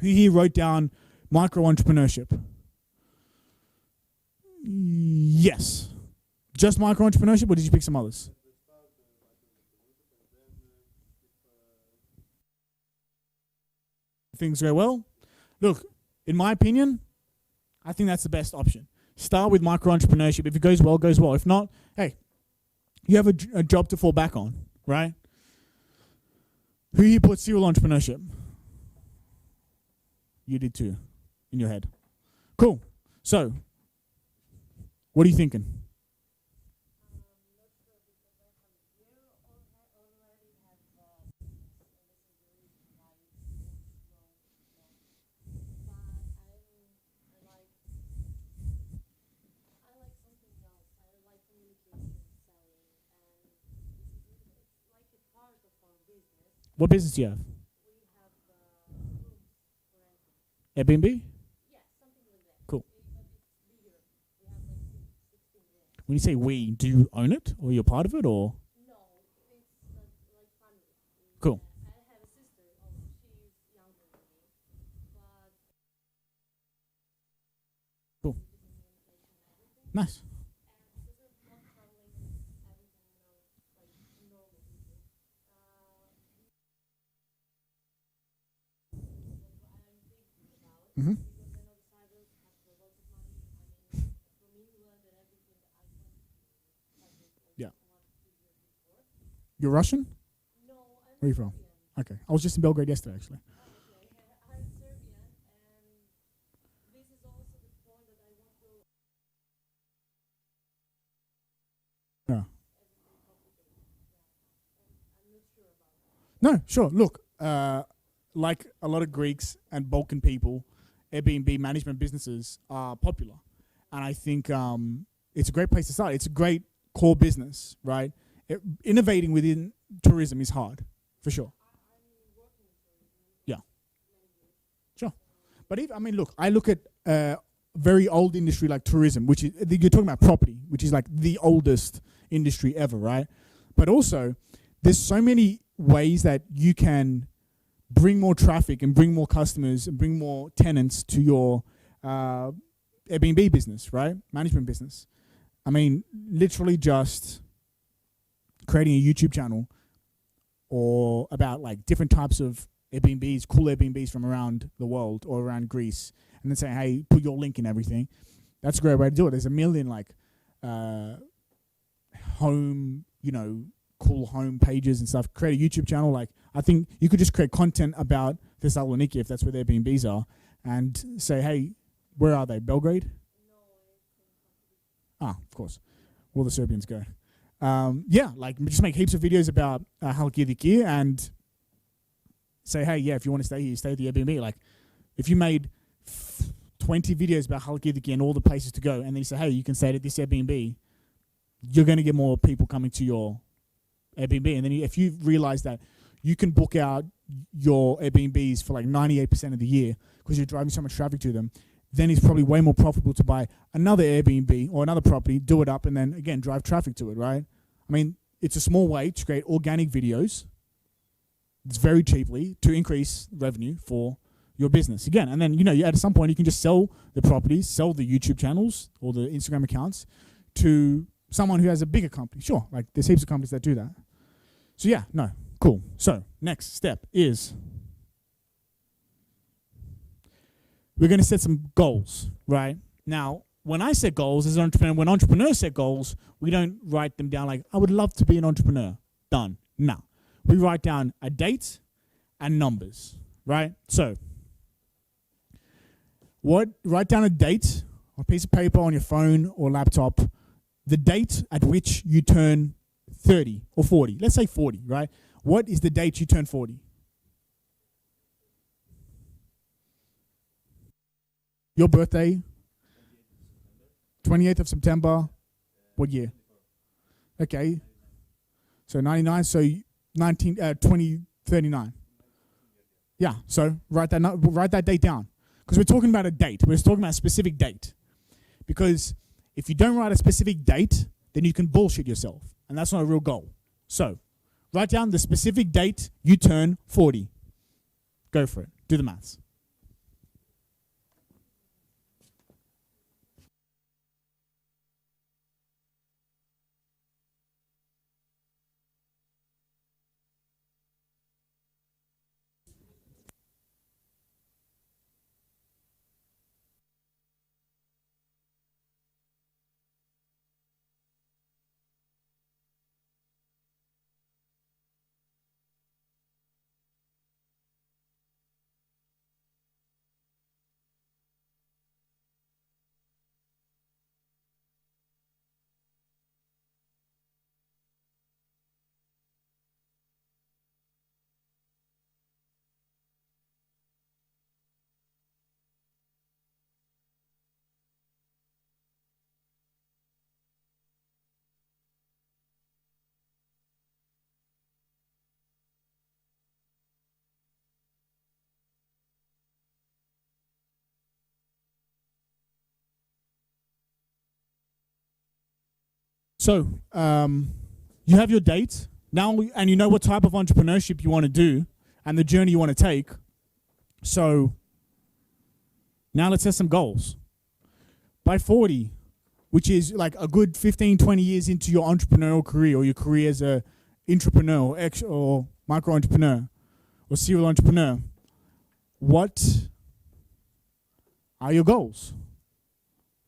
Who here wrote down micro entrepreneurship? Yes. Just micro entrepreneurship, or did you pick some others? Things go well. Look, in my opinion, I think that's the best option. Start with micro entrepreneurship. If it goes well, goes well. If not, hey, you have a job to fall back on, right? Who here put serial entrepreneurship? You did too, in your head. Cool. So, what are you thinking? What business do you have? Airbnb? Cool. When you say we, do you own it, or you're part of it, or? Cool. Cool. Nice. Mm-hmm. Yeah. You're Russian? Where are you from? Okay. I was just in Belgrade yesterday, actually. Yeah. No, sure. Look, like a lot of Greeks and Balkan people, Airbnb management businesses are popular. And I think it's a great place to start. It's a great core business, right? Innovating within tourism is hard, for sure. Yeah. Sure. But look, I look at very old industry like tourism, which is, you're talking about property, which is like the oldest industry ever, right? But also, there's so many ways that you can bring more traffic and bring more customers and bring more tenants to your Airbnb business, right? Management business. I mean, literally just creating a YouTube channel or about like different types of Airbnbs, cool Airbnbs from around the world or around Greece, and then saying, hey, put your link in everything. That's a great way to do it. There's a million like home, cool home pages and stuff. Create a YouTube channel. Like, I think you could just create content about Thessaloniki, if that's where the Airbnbs are, and say, hey, where are they? Belgrade? Ah, of course. Where the Serbians go. Yeah, like just make heaps of videos about Halkidiki and say, hey, yeah, if you want to stay here, stay at the Airbnb. Like, if you made 20 videos about Halkidiki and all the places to go, and then you say, hey, you can stay at this Airbnb, you're going to get more people coming to your Airbnb. And then if you realize that you can book out your Airbnbs for like 98% of the year because you're driving so much traffic to them, then it's probably way more profitable to buy another Airbnb or another property, do it up, and then, again, drive traffic to it, right? I mean, it's a small way to create organic videos. It's very cheaply to increase revenue for your business. Again, and then, at some point, you can just sell the properties, sell the YouTube channels or the Instagram accounts to someone who has a bigger company. Sure, like there's heaps of companies that do that. So yeah, no, cool. So next step is we're going to set some goals, right? Now, when I set goals as an entrepreneur, when entrepreneurs set goals, we don't write them down like, I would love to be an entrepreneur. Done. No. We write down a date, and numbers, right? So, write down a date on a piece of paper on your phone or laptop, the date at which you turn 30 or 40. Let's say 40, right? What is the date you turn 40? Your birthday, 28th of September. What year? Okay. So 99, so 2039. Yeah, so write that date down. Because we're talking about a date. We're talking about a specific date. Because if you don't write a specific date, then you can bullshit yourself. And that's not a real goal. So, write down the specific date you turn 40. Go for it. Do the maths. So, you have your date now, and you know what type of entrepreneurship you want to do and the journey you want to take. So, now let's set some goals. By 40, which is like a good 15, 20 years into your entrepreneurial career or your career as a entrepreneur or micro entrepreneur or serial entrepreneur, what are your goals?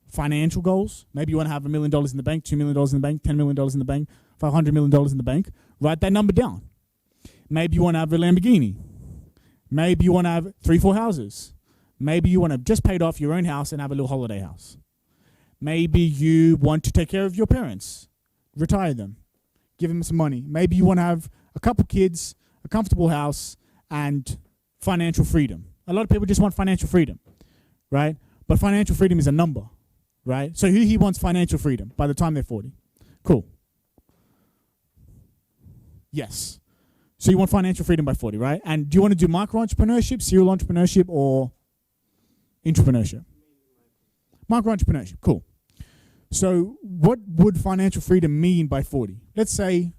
Financial goals. Maybe you want to have $1 million in the bank, $2 million in the bank, $10 million in the bank, $500 million in the bank. Write that number down. Maybe you want to have a Lamborghini. Maybe you want to have 3-4 houses. Maybe you want to have just paid off your own house and have a little holiday house. Maybe you want to take care of your parents, retire them, give them some money. Maybe you want to have a couple kids, a comfortable house, and financial freedom. A lot of people just want financial freedom, right? But financial freedom is a number, right? So he wants financial freedom by the time they're 40. Cool. Yes. So you want financial freedom by 40, right? And do you want to do micro-entrepreneurship, serial entrepreneurship, or entrepreneurship? Micro-entrepreneurship, cool. So what would financial freedom mean by 40? Let's say,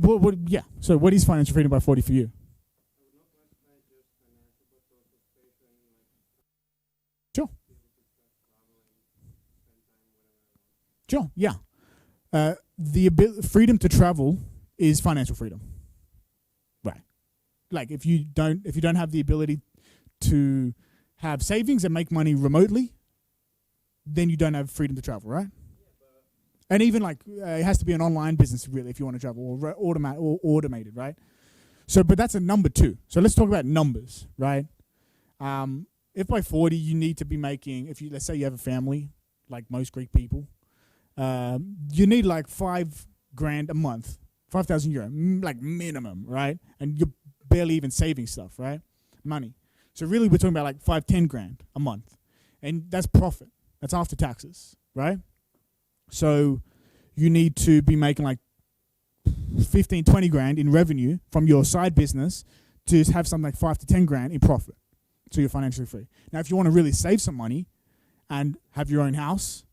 so what is financial freedom by 40 for you? Sure. Sure, yeah. The freedom to travel is financial freedom. Right. Like if you don't have the ability to have savings and make money remotely, then you don't have freedom to travel, right? And even like it has to be an online business really if you want to travel or automated, right? So, but that's a number two. So let's talk about numbers, right? If by 40 you need to be making, let's say you have a family, like most Greek people, you need like $5,000 a month, 5,000 euro, like minimum, right? And you're barely even saving stuff, right? Money. So really we're talking about like 5-10 grand a month. And that's profit. That's after taxes, right? So you need to be making like 15-20 grand in revenue from your side business to have something like 5 to 10 grand in profit. So you're financially free. Now if you want to really save some money and have your own house,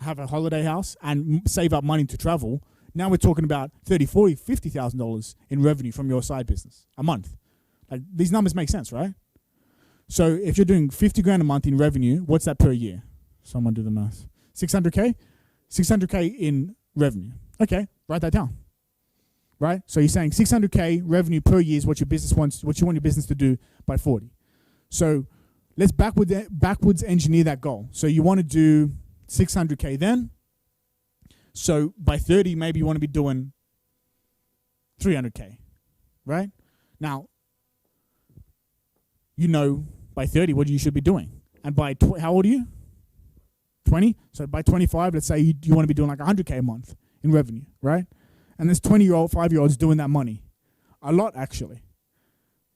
have a holiday house and save up money to travel, now we're talking about $30,000, $40,000, $50,000 in revenue from your side business a month. Like these numbers make sense, right? So if you're doing 50 grand a month in revenue, what's that per year? Someone do the math. 600K? 600K in revenue. Okay, write that down. Right? So you're saying 600K revenue per year is what your business wants, what you want your business to do by 40. So let's backwards engineer that goal. So you want to do 600K then. So by 30, maybe you want to be doing 300K, right? Now, you know by 30 what you should be doing. And by, how old are you? 20? So by 25, let's say you want to be doing like 100K a month in revenue, right? And there's 20-year-old, 5-year-olds doing that money. A lot, actually.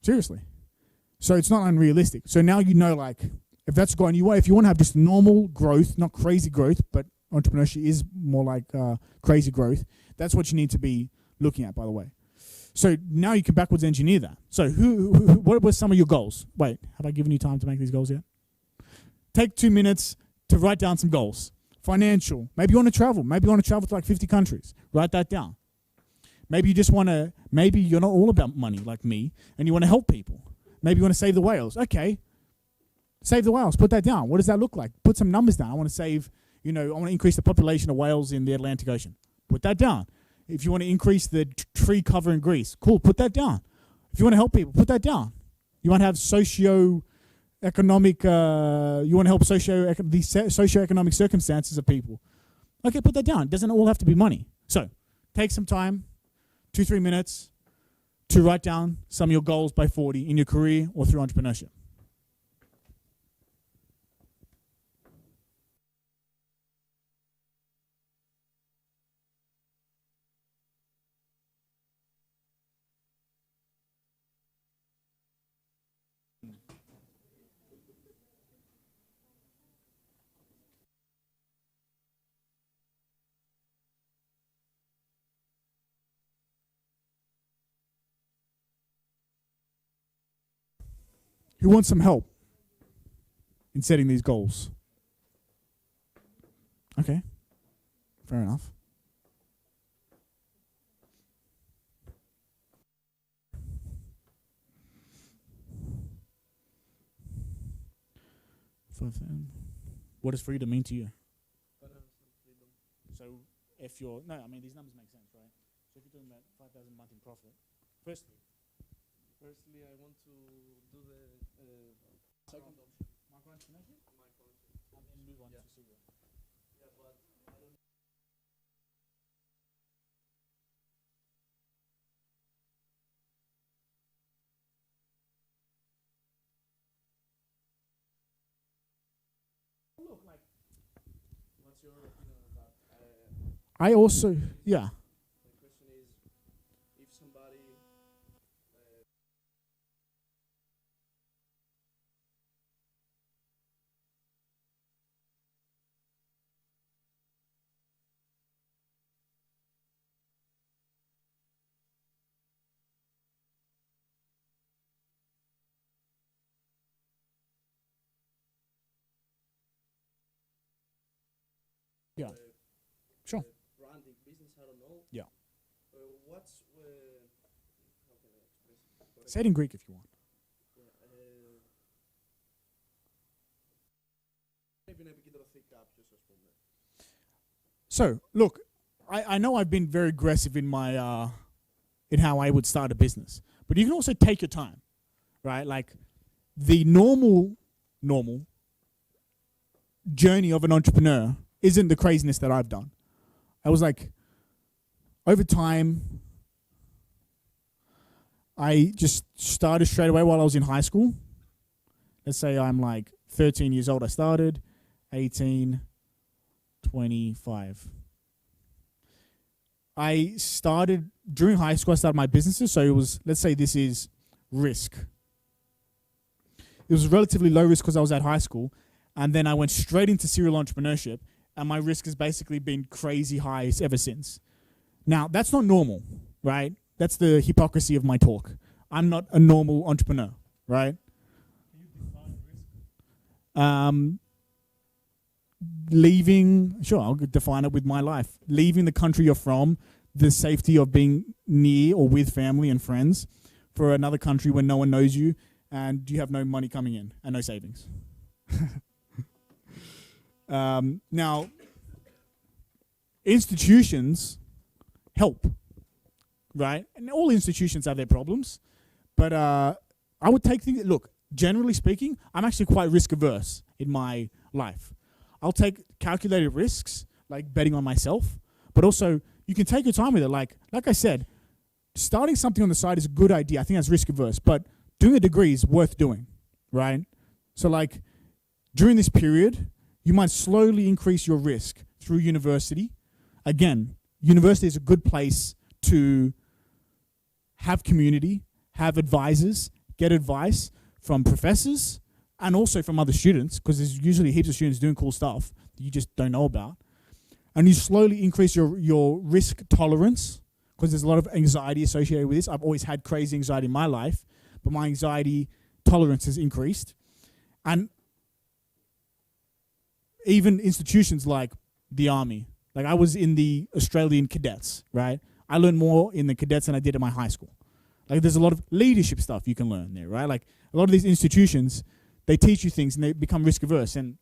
Seriously. So it's not unrealistic. So now you know, like, if that's going your way, if you want to have just normal growth, not crazy growth, but entrepreneurship is more like crazy growth, that's what you need to be looking at, by the way. So now you can backwards engineer that. So what were some of your goals? Wait, have I given you time to make these goals yet? Take 2 minutes to write down some goals. Financial. Maybe you want to travel. Maybe you want to travel to like 50 countries. Write that down. Maybe you just want to, maybe you're not all about money like me, and you want to help people. Maybe you want to save the whales. Okay. Save the whales. Put that down. What does that look like? Put some numbers down. I want to save, I want to increase the population of whales in the Atlantic Ocean. Put that down. If you want to increase the tree cover in Greece, cool, put that down. If you want to help people, put that down. You want to have socio-economic, you want to help the socio-economic circumstances of people. Okay, put that down. It doesn't all have to be money. So, take some time, 2-3 minutes, to write down some of your goals by 40 in your career or through entrepreneurship. Who wants some help in setting these goals? Okay, fair enough. What does freedom mean to you? So if you're, these numbers make sense, right? So if you're doing that 5,000 a month in profit, firstly, I want to do the second option. micro-entrepreneurship? And then move on to serial. Yeah, but I don't. Look, like, What's your opinion on that? I also, yeah. My question is, if somebody Yeah. Sure. branding business, I don't know. Yeah. What's how can I express it? Say it in Greek if you want. Πρέπει να επικεντρωθεί κάποιος, ας πούμε. So, look, I know I've been very aggressive in my in how I would start a business, but you can also take your time, right? Like the normal journey of an entrepreneur isn't the craziness that I've done. I was like, over time, I just started straight away while I was in high school. Let's say I'm like 13 years old. I started, 18, 25. I started, during high school, I started my businesses. So it was, let's say this is risk. It was relatively low risk because I was at high school. And then I went straight into serial entrepreneurship. And my risk has basically been crazy highs ever since. Now, that's not normal, right? That's the hypocrisy of my talk. I'm not a normal entrepreneur, right? Can you define risk? Leaving, sure, I'll define it with my life. Leaving the country you're from, the safety of being near or with family and friends for another country where no one knows you and you have no money coming in and no savings. Now, institutions help, right? And all institutions have their problems, but I would take things, look, generally speaking, I'm actually quite risk averse in my life. I'll take calculated risks, like betting on myself, but also you can take your time with it. Like I said, starting something on the side is a good idea. I think that's risk averse, but doing a degree is worth doing, right? So like during this period, you might slowly increase your risk through university. Again, university is a good place to have community, have advisors, get advice from professors and also from other students, because there's usually heaps of students doing cool stuff that you just don't know about. And you slowly increase your risk tolerance, because there's a lot of anxiety associated with this. I've always had crazy anxiety in my life, but my anxiety tolerance has increased. And even institutions like the army, like I was in the Australian cadets, right? I learned more in the cadets than I did in my high school. Like there's a lot of leadership stuff you can learn there, right? Like a lot of these institutions, they teach you things and they become risk averse. And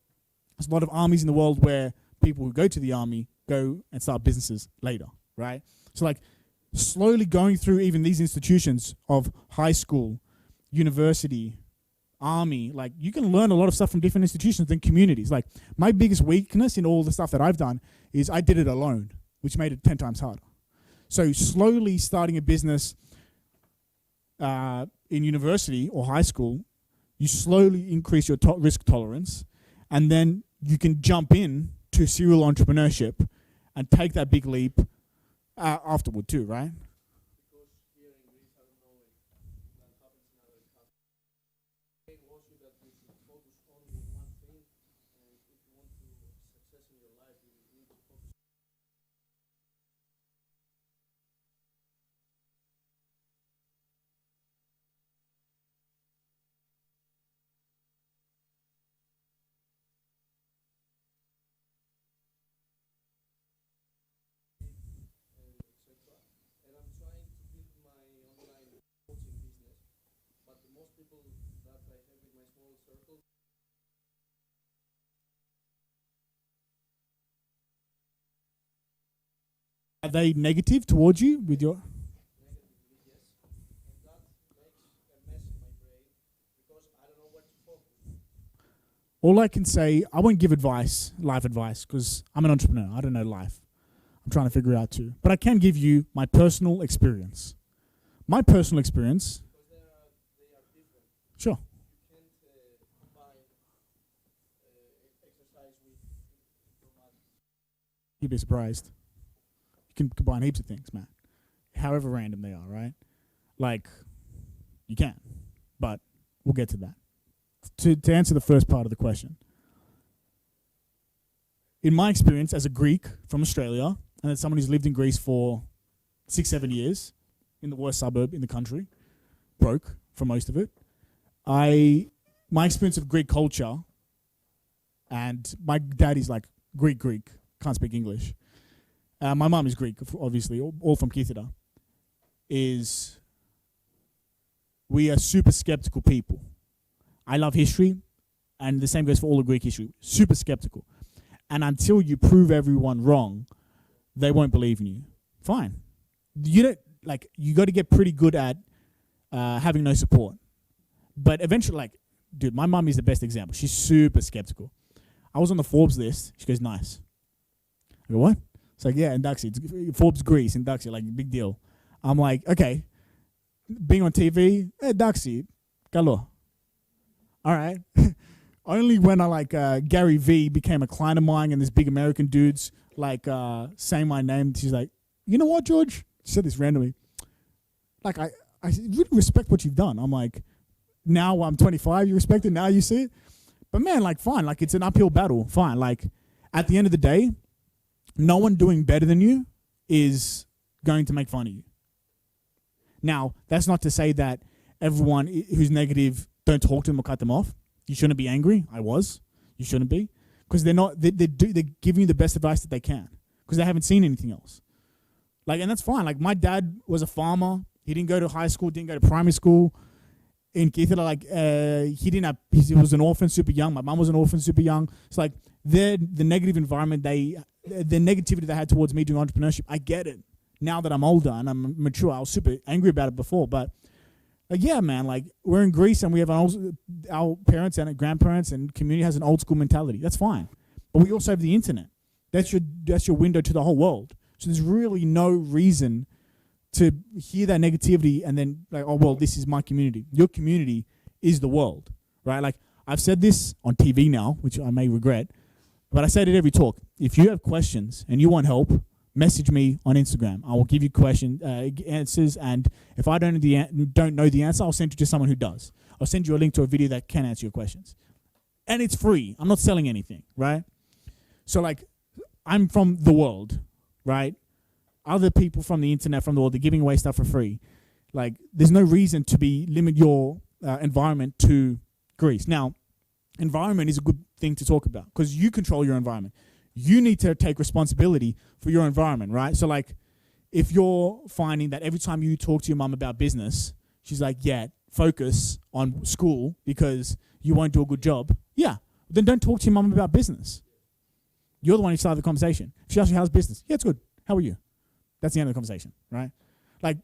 there's a lot of armies in the world where people who go to the army go and start businesses later, right? So like slowly going through even these institutions of high school, university, army, like you can learn a lot of stuff from different institutions and communities. Like my biggest weakness in all the stuff that I've done is I did it alone, which made it 10 times harder. So slowly starting a business in university or high school, you slowly increase your risk tolerance, and then you can jump in to serial entrepreneurship and take that big leap afterward too, right? Because here in Greece, I don't know if that happens in other countries. It wants you that you should focus only on one thing, and if you want to success in your life, you need to focus. And I'm trying to build my online coaching business, but the most people that I have in my small circle, Are they negative towards you with your... negatively, yes, and that makes a mess in my brain because I don't know where to focus. All I can say, I won't give advice, life advice, because I'm an entrepreneur. I don't know life. I'm trying to figure it out too. But I can give you my personal experience. My personal experience... Because they are different. Sure. You can't combine exercise with informatics. You'd be surprised. You can combine heaps of things, man. However random they are, right? Like, you can. But we'll get to that. To answer the first part of the question. In my experience as a Greek from Australia, and as someone who's lived in Greece for 6-7 years, in the worst suburb in the country, broke for most of it, my experience of Greek culture, and my dad is like Greek, can't speak English. My mum is Greek, obviously, all from Kithida, is we are super skeptical people. I love history, and the same goes for all of Greek history. Super skeptical. And until you prove everyone wrong, they won't believe in you. Fine. You don't, like, you got to get pretty good at having no support. But eventually, like, dude, my mum is the best example. She's super skeptical. I was on the Forbes list. She goes, nice. I go, what? It's like, yeah, induction. It's Forbes Greece, induction, like, big deal. I'm like, okay. Being on TV, induction, kalo. All right. Only when Gary V became a client of mine and this big American dudes saying my name, she's like, you know what, George? She said this randomly. Like, I really respect what you've done. I'm like, now I'm 25, you respect it, now you see it. But man, like, fine, like, it's an uphill battle, fine. Like, at the end of the day, no one doing better than you is going to make fun of you. Now, that's not to say that everyone who's negative, don't talk to them or cut them off. You shouldn't be angry. I was. You shouldn't be. Because they're giving you the best advice that they can. Because they haven't seen anything else. Like, and that's fine. Like, my dad was a farmer. He didn't go to high school, didn't go to primary school. In Kithila, he was an orphan super young. My mum was an orphan super young. It's like, the negative environment, the negativity they had towards me doing entrepreneurship, I get it. Now that I'm older and I'm mature, I was super angry about it before. But, like, yeah, man, like, we're in Greece and we have our parents and grandparents and community has an old school mentality. That's fine. But we also have the internet. That's your window to the whole world. So there's really no reason to hear that negativity and then like, oh, well, this is my community. Your community is the world, right? Like I've said this on TV now, which I may regret, but I say it at every talk. If you have questions and you want help, message me on Instagram. I will give you answers, and if I don't know the answer, I'll send you to someone who does. I'll send you a link to a video that can answer your questions. And it's free. I'm not selling anything, right? So like, I'm from the world, right? Other people from the internet, from the world, they're giving away stuff for free. Like, there's no reason to limit your environment to Greece. Now, environment is a good thing to talk about because you control your environment. You need to take responsibility for your environment, right? So like, if you're finding that every time you talk to your mum about business, she's like, yeah, focus on school because you won't do a good job. Yeah, then don't talk to your mum about business. You're the one who started the conversation. If she asks you, how's business? Yeah, it's good. How are you? That's the end of the conversation, right? Like,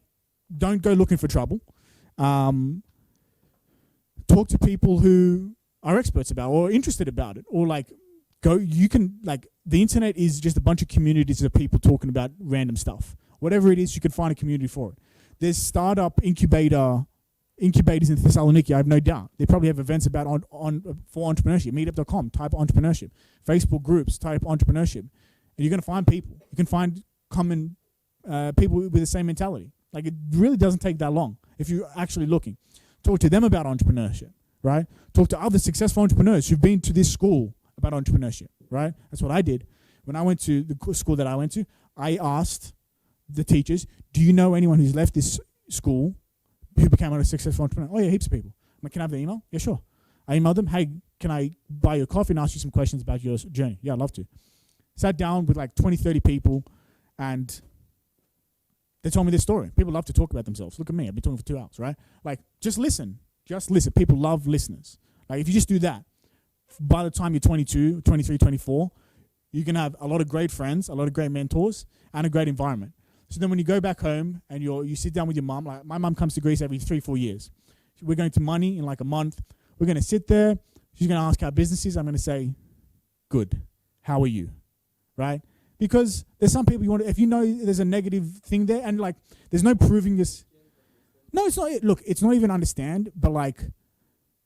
don't go looking for trouble. Talk to people who are experts about or interested about it, or like, the internet is just a bunch of communities of people talking about random stuff. Whatever it is, you can find a community for it. There's startup incubators in Thessaloniki, I have no doubt. They probably have events about for entrepreneurship. Meetup.com, type entrepreneurship. Facebook groups, type entrepreneurship. And you're going to find people. You can find common people with the same mentality. Like, it really doesn't take that long if you're actually looking. Talk to them about entrepreneurship, right? Talk to other successful entrepreneurs who've been to this school about entrepreneurship, right? That's what I did. When I went to the school that I went to, I asked the teachers, do you know anyone who's left this school who became a successful entrepreneur? Oh yeah, heaps of people. I'm like, can I have the email? Yeah, sure. I emailed them, hey, can I buy you a coffee and ask you some questions about your journey? Yeah, I'd love to. Sat down with like 20, 30 people, and they told me their story. People love to talk about themselves. Look at me, I've been talking for 2 hours, right? Like, just listen. Just listen. People love listeners. Like, if you just do that, by the time you're 22, 23, 24, you can have a lot of great friends, a lot of great mentors, and a great environment. So then when you go back home and you sit down with your mum, like my mum comes to Greece every 3-4 years. We're going to Money in like a month. We're going to sit there. She's going to ask how business is. I'm going to say, good. How are you? Right? Because there's some people if you know there's a negative thing there, and like, there's no proving this. No, it's not. Look, it's not even understand, but like,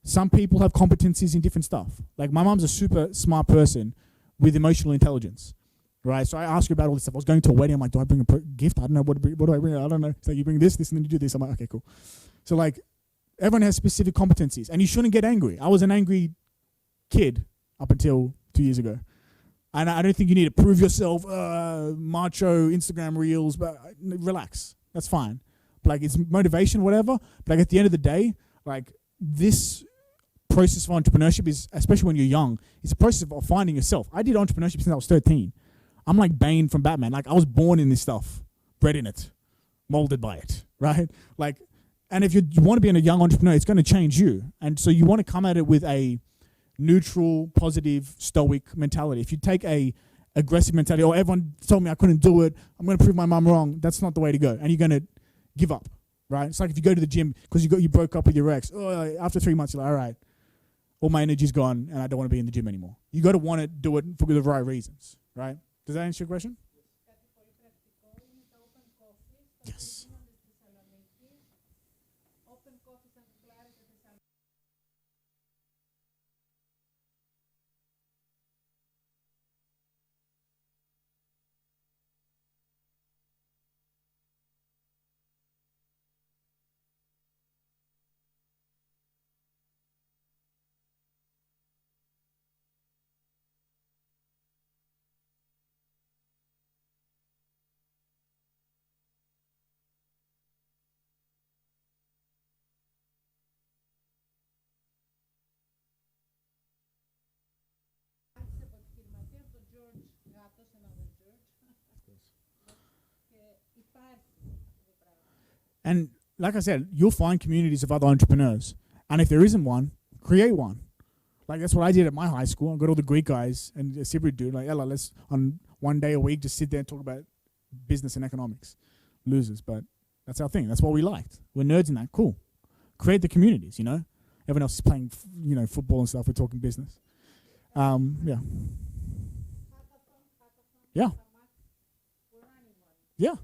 some people have competencies in different stuff. Like, my mom's a super smart person with emotional intelligence, right? So I ask her about all this stuff. I was going to a wedding. I'm like, do I bring a gift? I don't know. What do I bring? I don't know. So you bring this, and then you do this. I'm like, okay, cool. So like, everyone has specific competencies, and you shouldn't get angry. I was an angry kid up until 2 years ago. And I don't think you need to prove yourself, macho, Instagram reels, but relax. That's fine. But like, it's motivation, whatever. But like, at the end of the day, like, this process of entrepreneurship is, especially when you're young, it's a process of finding yourself. I did entrepreneurship since I was 13. I'm like Bane from Batman. Like, I was born in this stuff, bred in it, molded by it, right? Like, and if you want to be a young entrepreneur, it's going to change you. And so you want to come at it with a neutral, positive, stoic mentality. If you take a aggressive mentality, or everyone told me I couldn't do it, I'm going to prove my mum wrong, that's not the way to go. And you're going to give up, right? It's like if you go to the gym because you broke up with your ex. Oh, after 3 months, you're like, all right, all my energy's gone and I don't want to be in the gym anymore. You got to want to do it for the right reasons, right? Does that answer your question? Yes. And like I said, you'll find communities of other entrepreneurs. And if there isn't one, create one. Like, that's what I did at my high school. I got all the Greek guys and a Cypriot dude, like, Ella, let's on one day a week just sit there and talk about business and economics. Losers, but that's our thing. That's what we liked. We're nerds in that. Cool. Create the communities, you know? Everyone else is playing, football and stuff. We're talking business. Yeah. Yeah. Yeah.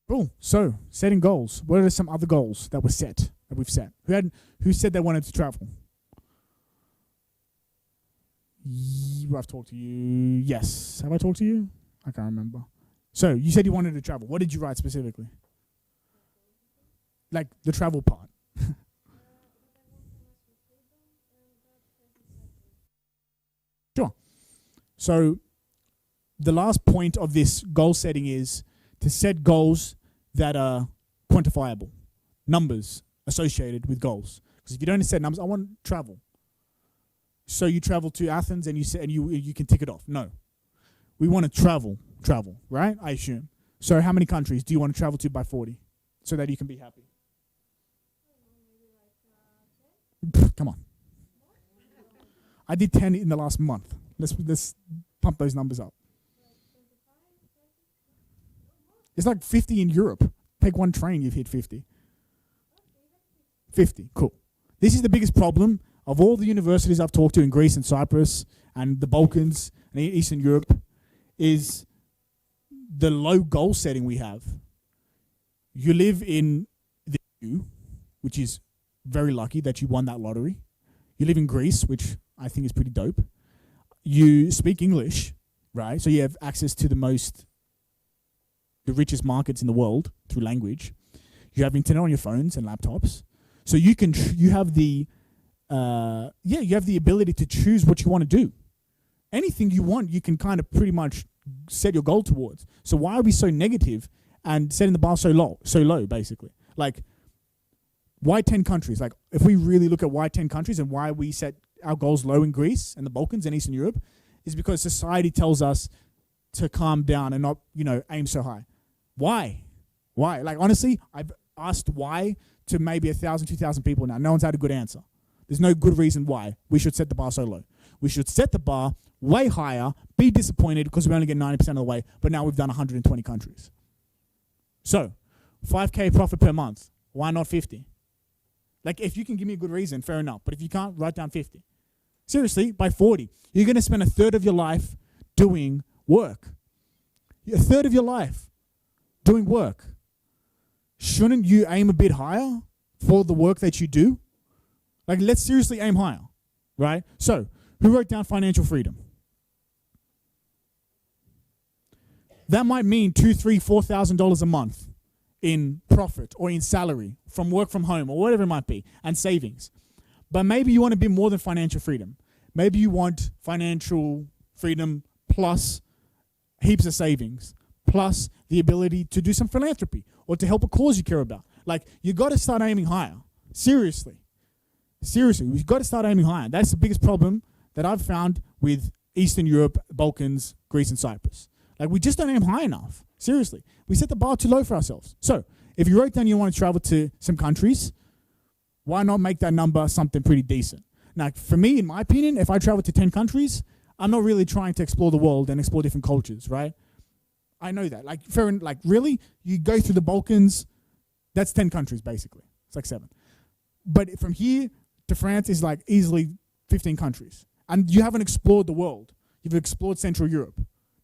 Cool. So, setting goals. What are some other goals that were set, that we've set? Who said they wanted to travel? I've talked to you. Yes. Have I talked to you? I can't remember. So, you said you wanted to travel. What did you write specifically? Like the travel part. Sure. So, the last point of this goal setting is to set goals that are quantifiable, numbers associated with goals. Because if you don't set numbers, I want to travel. So you travel to Athens and you can tick it off. No, we want to travel, right? I assume. So how many countries do you want to travel to by 40, so that you can be happy? Come on. I did 10 in the last month. Let's pump those numbers up. It's like 50 in Europe. Take one train, you've hit 50. 50, cool. This is the biggest problem of all the universities I've talked to in Greece and Cyprus and the Balkans and Eastern Europe, is the low goal setting we have. You live in the EU, which is very lucky that you won that lottery. You live in Greece, which I think is pretty dope. You speak English, right? So you have access to the richest markets in the world through language. You have internet on your phones and laptops. So you have the ability to choose what you want to do. Anything you want, you can kind of pretty much set your goal towards. So why are we so negative and setting the bar so low, basically? Like, why 10 countries? Like, if we really look at why 10 countries and why we set our goals low in Greece and the Balkans and Eastern Europe, is because society tells us to calm down and not, aim so high. Why? Like, honestly, I've asked why to maybe 1,000, 2,000 people now. No one's had a good answer. There's no good reason why we should set the bar so low. We should set the bar way higher, be disappointed because we only get 90% of the way, but now we've done 120 countries. So, 5K profit per month. Why not 50? Like, if you can give me a good reason, fair enough. But if you can't, write down 50. Seriously, by 40, you're going to spend a third of your life doing work. A third of your life doing work. Shouldn't you aim a bit higher for the work that you do? Like, let's seriously aim higher, right? So, who wrote down financial freedom? That might mean $2,000, $3,000, $4,000 a month in profit or in salary from work from home or whatever it might be, and savings. But maybe you want a bit more than financial freedom. Maybe you want financial freedom plus heaps of savings, plus the ability to do some philanthropy or to help a cause you care about. Like, you got to start aiming higher. Seriously, we've got to start aiming higher. That's the biggest problem that I've found with Eastern Europe, Balkans, Greece, and Cyprus. Like, we just don't aim high enough. Seriously, we set the bar too low for ourselves. So, if you wrote down you want to travel to some countries, why not make that number something pretty decent? Now, for me, in my opinion, if I travel to 10 countries, I'm not really trying to explore the world and explore different cultures, right? I know that. Like, really, you go through the Balkans, that's 10 countries, basically. It's like 7. But from here to France is like easily 15 countries. And you haven't explored the world. You've explored Central Europe.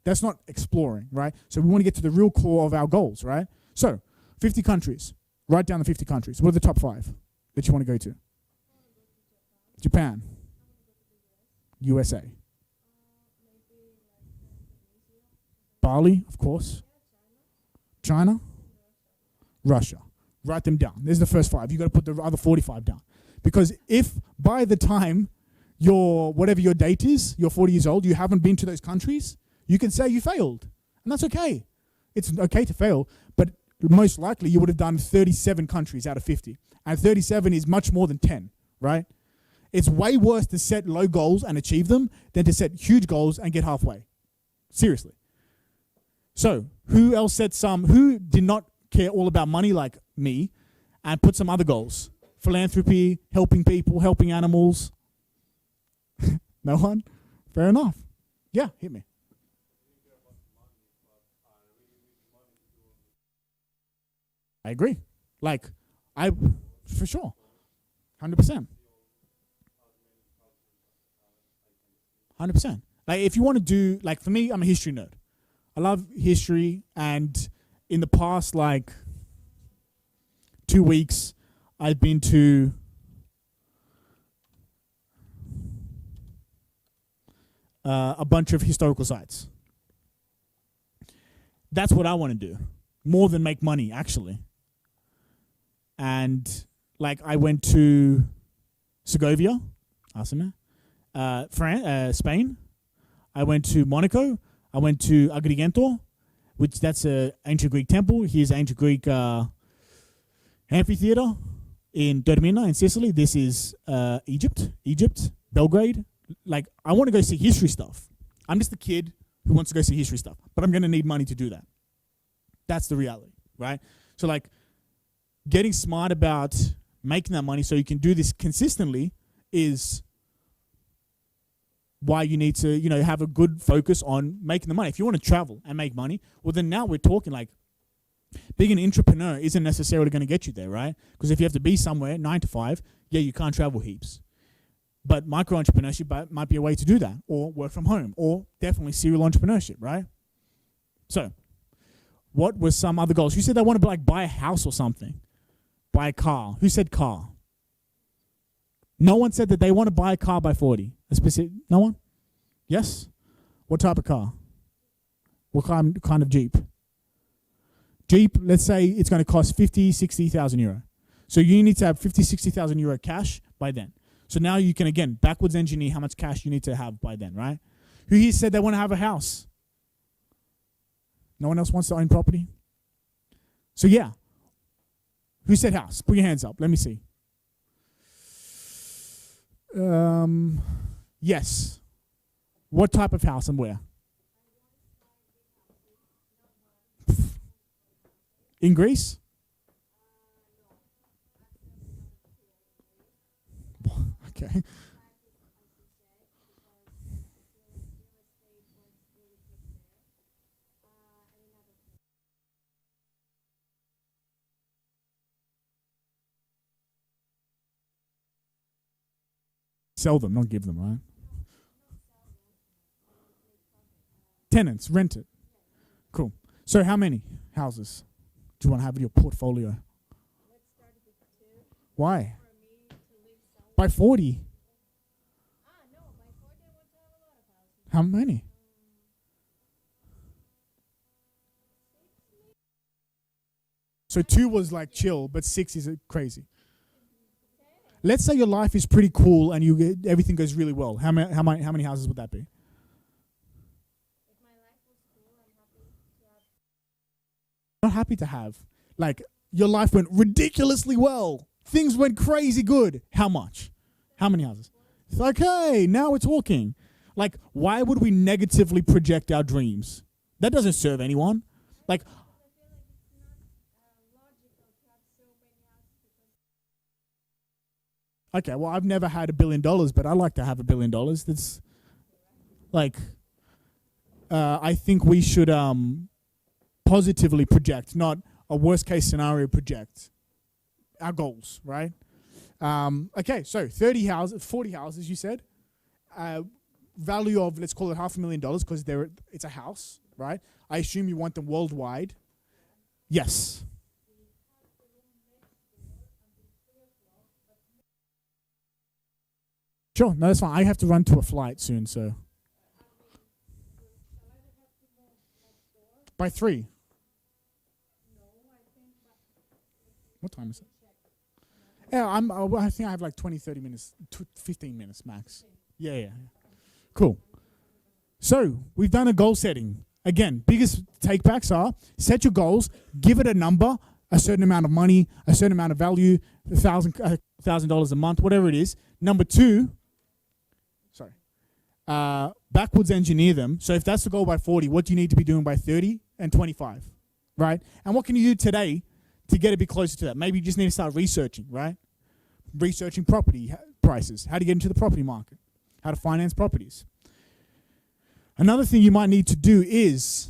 That's not exploring, right? So we want to get to the real core of our goals, right? So, 50 countries. Write down the 50 countries. What are the top 5 that you want to go to? Japan. USA. Bali, of course. China. Russia. Write them down. There's the first 5. You've got to put the other 45 down. Because if by the time whatever your date is, you're 40 years old, you haven't been to those countries, you can say you failed. And that's okay. It's okay to fail, but most likely you would have done 37 countries out of 50. And 37 is much more than 10, right? It's way worse to set low goals and achieve them than to set huge goals and get halfway. Seriously. So, who else who did not care all about money like me and put some other goals? Philanthropy, helping people, helping animals. No one? Fair enough. Yeah, hit me. I agree. Like, for sure. 100%. 100%. Like, if you want to do, like, for me, I'm a history nerd. I love history, and in the past, like 2 weeks, I've been to a bunch of historical sites. That's what I want to do, more than make money, actually. And like I went to Segovia, Spain. I went to Monaco. I went to Agrigento, which that's an ancient Greek temple. Here's ancient Greek amphitheater in Termina in Sicily. This is Egypt, Belgrade. Like, I want to go see history stuff. I'm just a kid who wants to go see history stuff, but I'm going to need money to do that. That's the reality, right? So like getting smart about making that money so you can do this consistently is why you need to, you know, have a good focus on making the money. If you want to travel and make money, well then now we're talking like being an entrepreneur isn't necessarily going to get you there, right? Because if you have to be somewhere 9 to 5, yeah, you can't travel heaps. But micro-entrepreneurship might be a way to do that, or work from home, or definitely serial entrepreneurship, right? So, what were some other goals? Who said they want to like buy a house or something? Buy a car. Who said car? No one said that they want to buy a car by 40. A specific, no one? Yes? What type of car? What kind of Jeep? Jeep, let's say it's going to cost 50, 60,000 euro. So you need to have 50, 60,000 euro cash by then. So now you can, again, backwards engineer how much cash you need to have by then, right? Who here said they want to have a house? No one else wants to own property? So yeah. Who said house? Put your hands up. Let me see. Yes. What type of house and where? In Greece? Okay. Sell them, not give them, right? Tenants, rent it. Cool. So how many houses do you want to have in your portfolio? Why? By 40? How many? So 2 was like chill, but 6 is crazy. Let's say your life is pretty cool and everything goes really well. How many houses would that be? If my life was cool, I'm happy to have. Not happy to have. Like, your life went ridiculously well. Things went crazy good. How much? How many houses? It's okay, now we're talking. Like, why would we negatively project our dreams? That doesn't serve anyone. Like, I feel like it's not logical to have so many houses because okay, well, I've never had $1 billion, but I like to have $1 billion. That's like, I think we should positively project, not a worst case scenario project our goals, right? Okay, so 30 houses, 40 houses, you said. Value of, let's call it $500,000 because it's a house, right? I assume you want them worldwide. Yes. Sure, no, that's fine. I have to run to a flight soon, so. By 3. What time is it? Yeah, I think I have like 20, 30 minutes, 15 minutes max. Yeah. Cool. So, we've done a goal setting. Again, biggest takebacks are set your goals, give it a number, a certain amount of money, a certain amount of value, $1,000 a month, whatever it is. Number 2, backwards engineer them. So if that's the goal by 40, what do you need to be doing by 30 and 25, right? And what can you do today to get a bit closer to that? Maybe you just need to start researching, right? Researching property prices, how to get into the property market, how to finance properties. Another thing you might need to do is,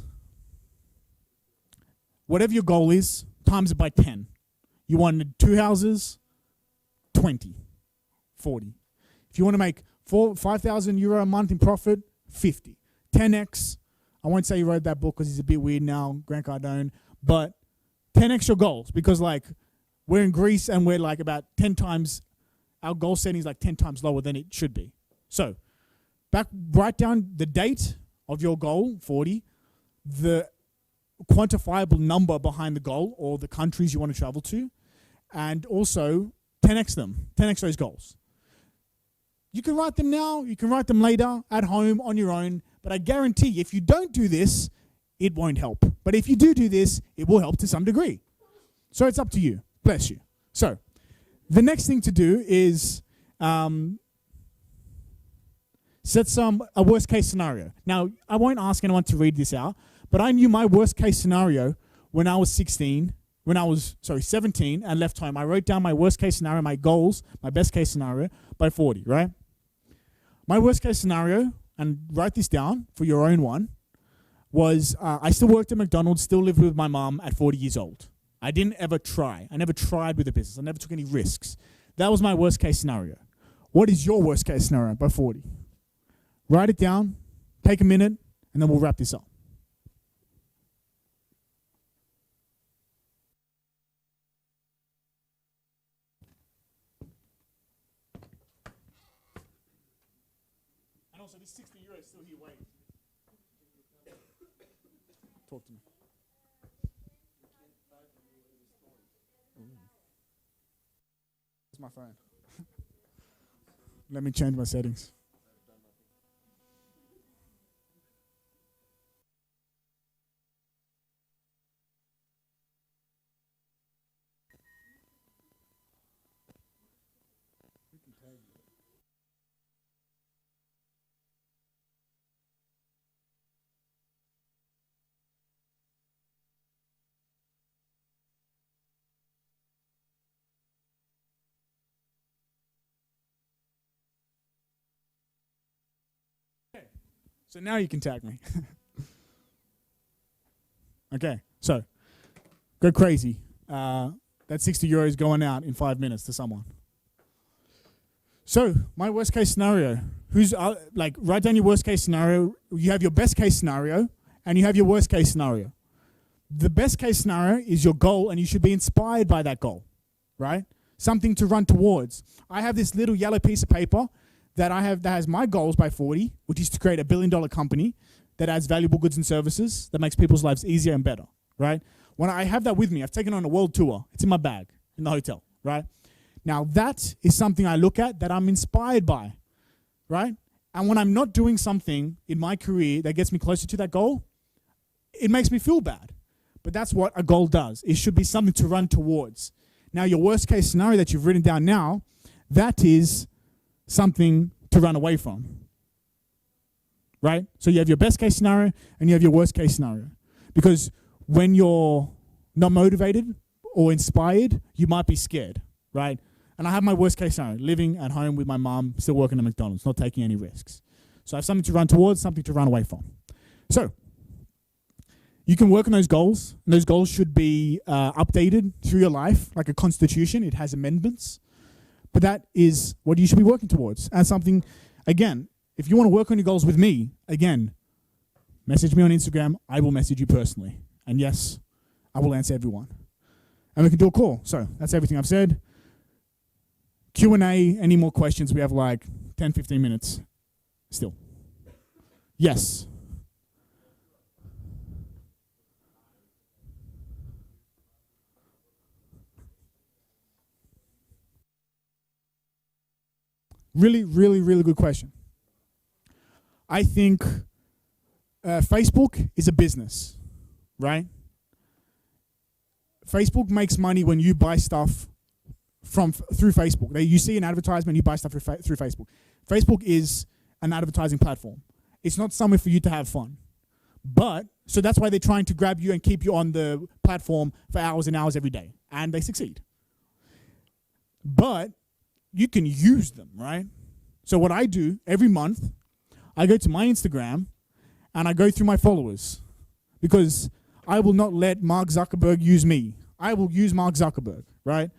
whatever your goal is, times it by 10. You wanted 2 houses, 20, 40. If you want to make 5,000 euro a month in profit, 50. 10x. I won't say you wrote that book because he's a bit weird now, Grant Cardone. but 10x your goals, because like we're in Greece and we're like about 10 times, our goal setting is like 10 times lower than it should be. So write down the date of your goal, 40, the quantifiable number behind the goal or the countries you want to travel to, and also 10x them, 10x those goals. You can write them now, you can write them later, at home, on your own, but I guarantee if you don't do this, it won't help. But if you do this, it will help to some degree. So it's up to you. Bless you. So the next thing to do is set a worst case scenario. Now, I won't ask anyone to read this out, but I knew my worst case scenario when I was 17 and left home. I wrote down my worst case scenario, my goals, my best case scenario by 40, right? My worst case scenario, and write this down for your own one, was I still worked at McDonald's, still lived with my mom at 40 years old. I didn't ever try. I never tried with the business. I never took any risks. That was my worst case scenario. What is your worst case scenario by 40? Write it down, take a minute, and then we'll wrap this up. And also, this 60 euros is still here waiting. Talk to me. It's my phone. Let me change my settings. So now you can tag me. Okay, so go crazy. That 60 euros going out in 5 minutes to someone. So my worst case scenario. Write down your worst case scenario. You have your best case scenario and you have your worst case scenario. The best case scenario is your goal, and you should be inspired by that goal, right? Something to run towards. I have this little yellow piece of paper that has my goals by 40, which is to create a $1 billion company that adds valuable goods and services that makes people's lives easier and better, right? When I have that with me, I've taken on a world tour. It's in my bag in the hotel, right? Now that is something I look at that I'm inspired by, right? And when I'm not doing something in my career that gets me closer to that goal, it makes me feel bad. But that's what a goal does. It should be something to run towards. Now, your worst case scenario that you've written down now, that is something to run away from, right? So you have your best case scenario and you have your worst case scenario. Because when you're not motivated or inspired, you might be scared, right? And I have my worst case scenario, living at home with my mom, still working at McDonald's, not taking any risks. So I have something to run towards, something to run away from. So you can work on those goals, and those goals should be updated through your life, like a constitution. It has amendments. But that is what you should be working towards. And something, again, if you want to work on your goals with me, again, message me on Instagram. I will message you personally. And yes, I will answer everyone. And we can do a call. So that's everything I've said. Q&A, any more questions? We have like 10, 15 minutes still. Yes. Really, really, really good question. I think Facebook is a business, right? Facebook makes money when you buy stuff through Facebook. You see an advertisement, you buy stuff through Facebook. Facebook is an advertising platform. It's not somewhere for you to have fun. So that's why they're trying to grab you and keep you on the platform for hours and hours every day. And they succeed. But you can use them, right? So what I do every month, I go to my Instagram and I go through my followers, because I will not let Mark Zuckerberg use me. I will use Mark Zuckerberg, right?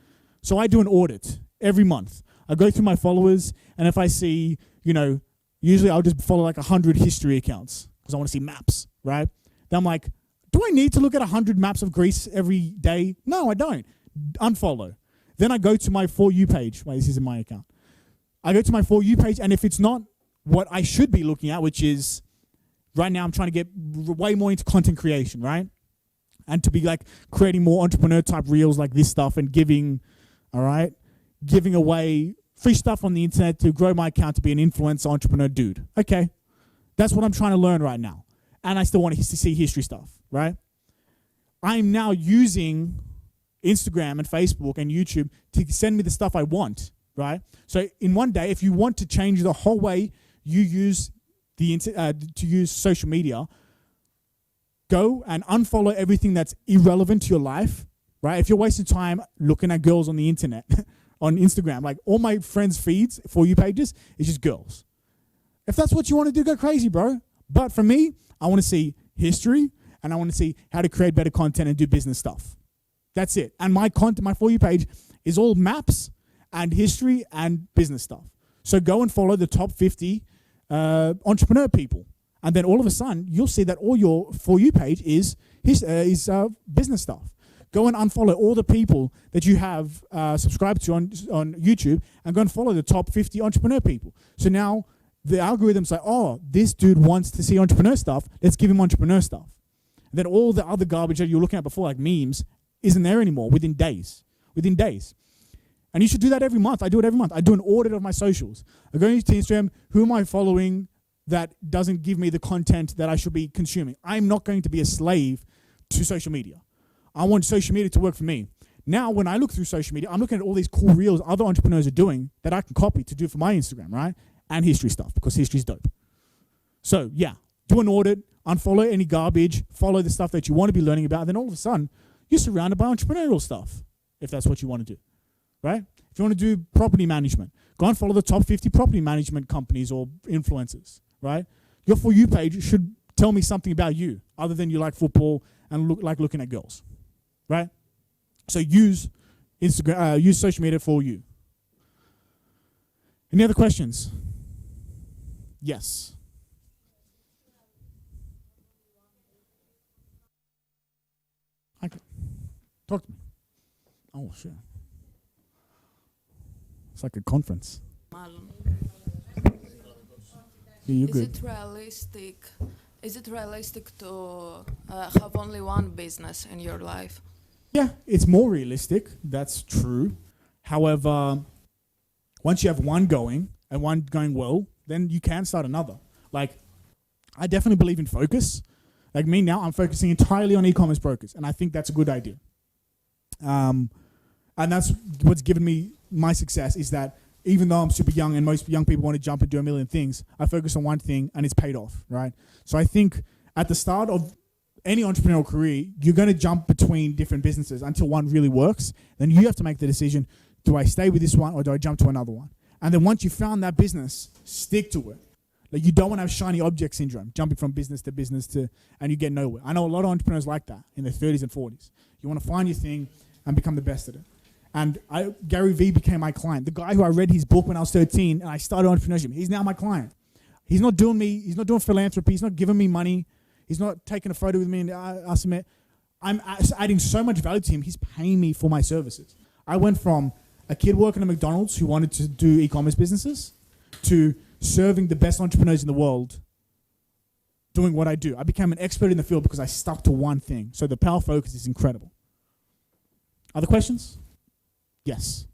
So I do an audit every month. I go through my followers, and if I see, usually I'll just follow like 100 history accounts because I want to see maps, right? Then I'm like, Do I need to look at 100 maps of Greece every day? No, I don't. Unfollow. Then I go to my For You page. Wait, this is in my account. I go to my For You page, and if it's not what I should be looking at, which is right now I'm trying to get way more into content creation, right? And to be like creating more entrepreneur type reels like this stuff and giving, all right, giving away free stuff on the internet to grow my account to be an influencer entrepreneur dude. Okay. That's what I'm trying to learn right now. And I still want to see history stuff, right? I'm now using Instagram and Facebook and YouTube to send me the stuff I want, right? So in one day, if you want to change the whole way you use to use social media, go and unfollow everything that's irrelevant to your life, right? If you're wasting time looking at girls on the internet, on Instagram, like all my friends' feeds, For You pages, is just girls. If that's what you want to do, go crazy, bro. But for me, I want to see history and I want to see how to create better content and do business stuff. That's it. And my content, my For You page is all maps and history and business stuff. So go and follow the top 50 entrepreneur people. And then all of a sudden, you'll see that all your For You page is business stuff. Go and unfollow all the people that you have subscribed to on YouTube and go and follow the top 50 entrepreneur people. So now the algorithm's like, oh, this dude wants to see entrepreneur stuff. Let's give him entrepreneur stuff. And then all the other garbage that you were looking at before, like memes, isn't there anymore within days. Within days. And you should do that every month. I do it every month. I do an audit of my socials. I go into Instagram, who am I following that doesn't give me the content that I should be consuming? I'm not going to be a slave to social media. I want social media to work for me. Now, when I look through social media, I'm looking at all these cool reels other entrepreneurs are doing that I can copy to do for my Instagram, right? And history stuff, because history's dope. So, yeah, do an audit, unfollow any garbage, follow the stuff that you want to be learning about, and then all of a sudden, you're surrounded by entrepreneurial stuff, if that's what you want to do, right? If you want to do property management, go and follow the top 50 property management companies or influencers, right? Your For You page should tell me something about you, other than you like football and like looking at girls, right? So use Instagram, use social media for you. Any other questions? Yes. Okay. Talk to me. Oh, sure. It's like a conference. Marlon. Yeah, you're Is good. it realistic? Is it realistic to have only one business in your life? Yeah, it's more realistic. That's true. However, once you have one going and one going well, then you can start another. Like, I definitely believe in focus. Like me now, I'm focusing entirely on e-commerce brokers, and I think that's a good idea. And that's what's given me my success, is that even though I'm super young and most young people want to jump and do a million things, I focus on one thing and it's paid off, right? So I think at the start of any entrepreneurial career, you're going to jump between different businesses until one really works. Then you have to make the decision, do I stay with this one or do I jump to another one? And then once you found that business, stick to it. Like, you don't want to have shiny object syndrome, jumping from business to business and you get nowhere. I know a lot of entrepreneurs like that in their 30s and 40s. You want to find your thing and become the best at it. And Gary Vee became my client. The guy who I read his book when I was 13 and I started entrepreneurship, he's now my client. He's not doing philanthropy, he's not giving me money, he's not taking a photo with me and asking me. I'm adding so much value to him, he's paying me for my services. I went from a kid working at McDonald's who wanted to do e-commerce businesses to serving the best entrepreneurs in the world doing what I do. I became an expert in the field because I stuck to one thing. So the power focus is incredible. Other questions? Yes.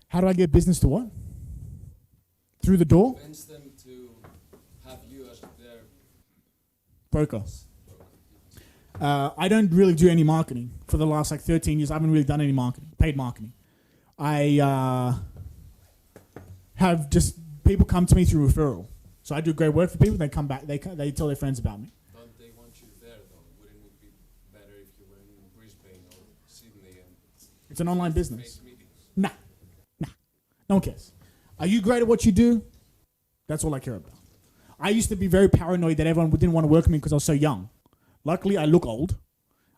How do I get business to what? Through the door? Convince them to have you as their Broker. I don't really do any marketing. For the last 13 years, I haven't really done any marketing, paid marketing. I have just people come to me through referral. So I do great work for people. They come back. They tell their friends about me. Don't they want you there though? Wouldn't it be better if you were in Brisbane or Sydney and It's an online business. face meetings? Nah. No one cares. Are you great at what you do? That's all I care about. I used to be very paranoid that everyone didn't want to work with me because I was so young. Luckily, I look old,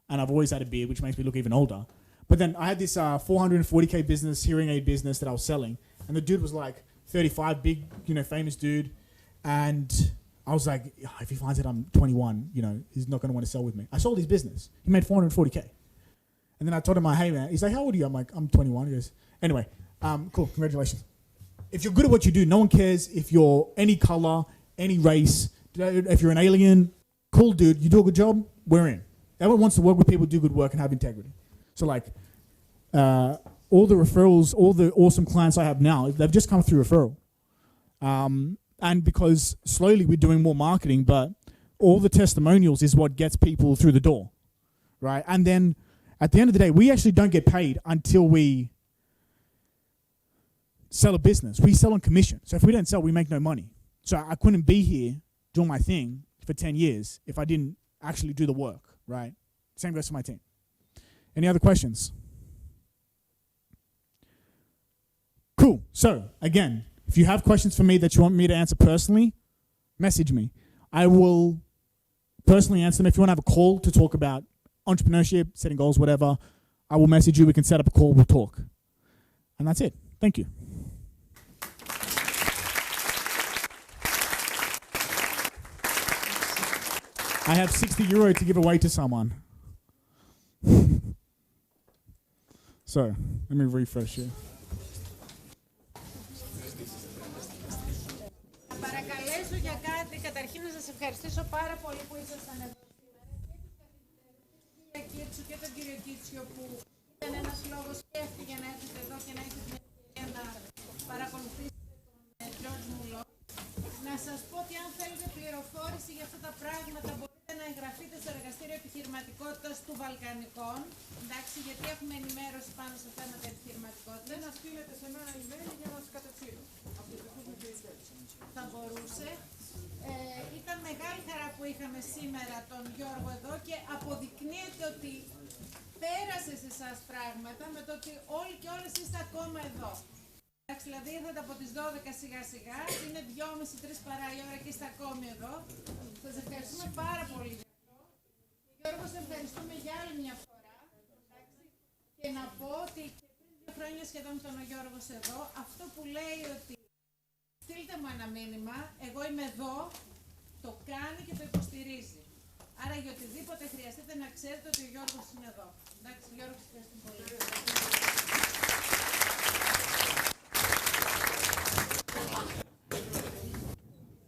and I've always had a beard, which makes me look even older. But then I had this 440K business, hearing aid business that I was selling, and the dude was like 35, big, famous dude. And I was like, if he finds out I'm 21, he's not going to want to sell with me. I sold his business. He made 440K. And then I told him, hey man, he's like, how old are you? I'm like, I'm 21. He goes, anyway, cool, congratulations. If you're good at what you do, no one cares if you're any color, any race, if you're an alien, cool dude, you do a good job, we're in. Everyone wants to work with people, do good work, and have integrity. So like, all the referrals, all the awesome clients I have now, they've just come through referral. And because slowly we're doing more marketing, but all the testimonials is what gets people through the door, right? And then at the end of the day, we actually don't get paid until we sell a business. We sell on commission. So if we don't sell, we make no money. So I couldn't be here doing my thing for 10 years if I didn't actually do the work, right? Same goes for my team. Any other questions? Cool. So again, if you have questions for me that you want me to answer personally, message me. I will personally answer them. If you want to have a call to talk about entrepreneurship, setting goals, whatever, I will message you. We can set up a call. We'll talk. And that's it. Thank you. I have €60 to give away to someone. So, let me refresh here. Παρακαλέσω για κάτι. Καταρχήν να σας ευχαριστήσω πάρα πολύ που ήσασταν εδώ σήμερα και τον κύριο Κίτσο και τον κύριο Κίτσιο που ήταν ένας λόγος και αυτή για να έρθετε εδώ και να έχετε την ευκαιρία να παρακολουθήσετε τον George Moulos. Να σας πω ότι αν θέλετε πληροφόρηση για αυτά τα πράγματα μπορείτε να εγγραφείτε στο εργαστήριο επιχειρηματικότητας του Βαλκανικών. Εντάξει, γιατί έχουμε ενημέρωση πάνω σε θέματα επιχειρηματικότητας. Να στείλετε σε μένα email για να σας κατευθύνω. Θα μπορούσε. Ήταν μεγάλη χαρά που είχαμε σήμερα τον Γιώργο εδώ και αποδεικνύεται ότι πέρασε σε εσάς πράγματα με το ότι όλοι και όλες είστε ακόμα εδώ. Εντάξει, δηλαδή ήρθατε από τις 12 σιγά σιγά, είναι 2:30-3 παρά η ώρα και είστε ακόμη εδώ. Σας ευχαριστούμε πάρα πολύ για αυτό. Γιώργο, σε ευχαριστούμε για άλλη μια φορά. Εντάξει, και να πω ότι και πριν 2 χρόνια σχεδόν ήταν ο Γιώργος εδώ, αυτό που λέει ότι στείλτε μου ένα μήνυμα, εγώ είμαι εδώ, το κάνει και το υποστηρίζει. Άρα για οτιδήποτε χρειαστείτε να ξέρετε ότι ο Γιώργος είναι εδώ. Εντάξει, Γιώργο, ευχαριστούμε πολύ.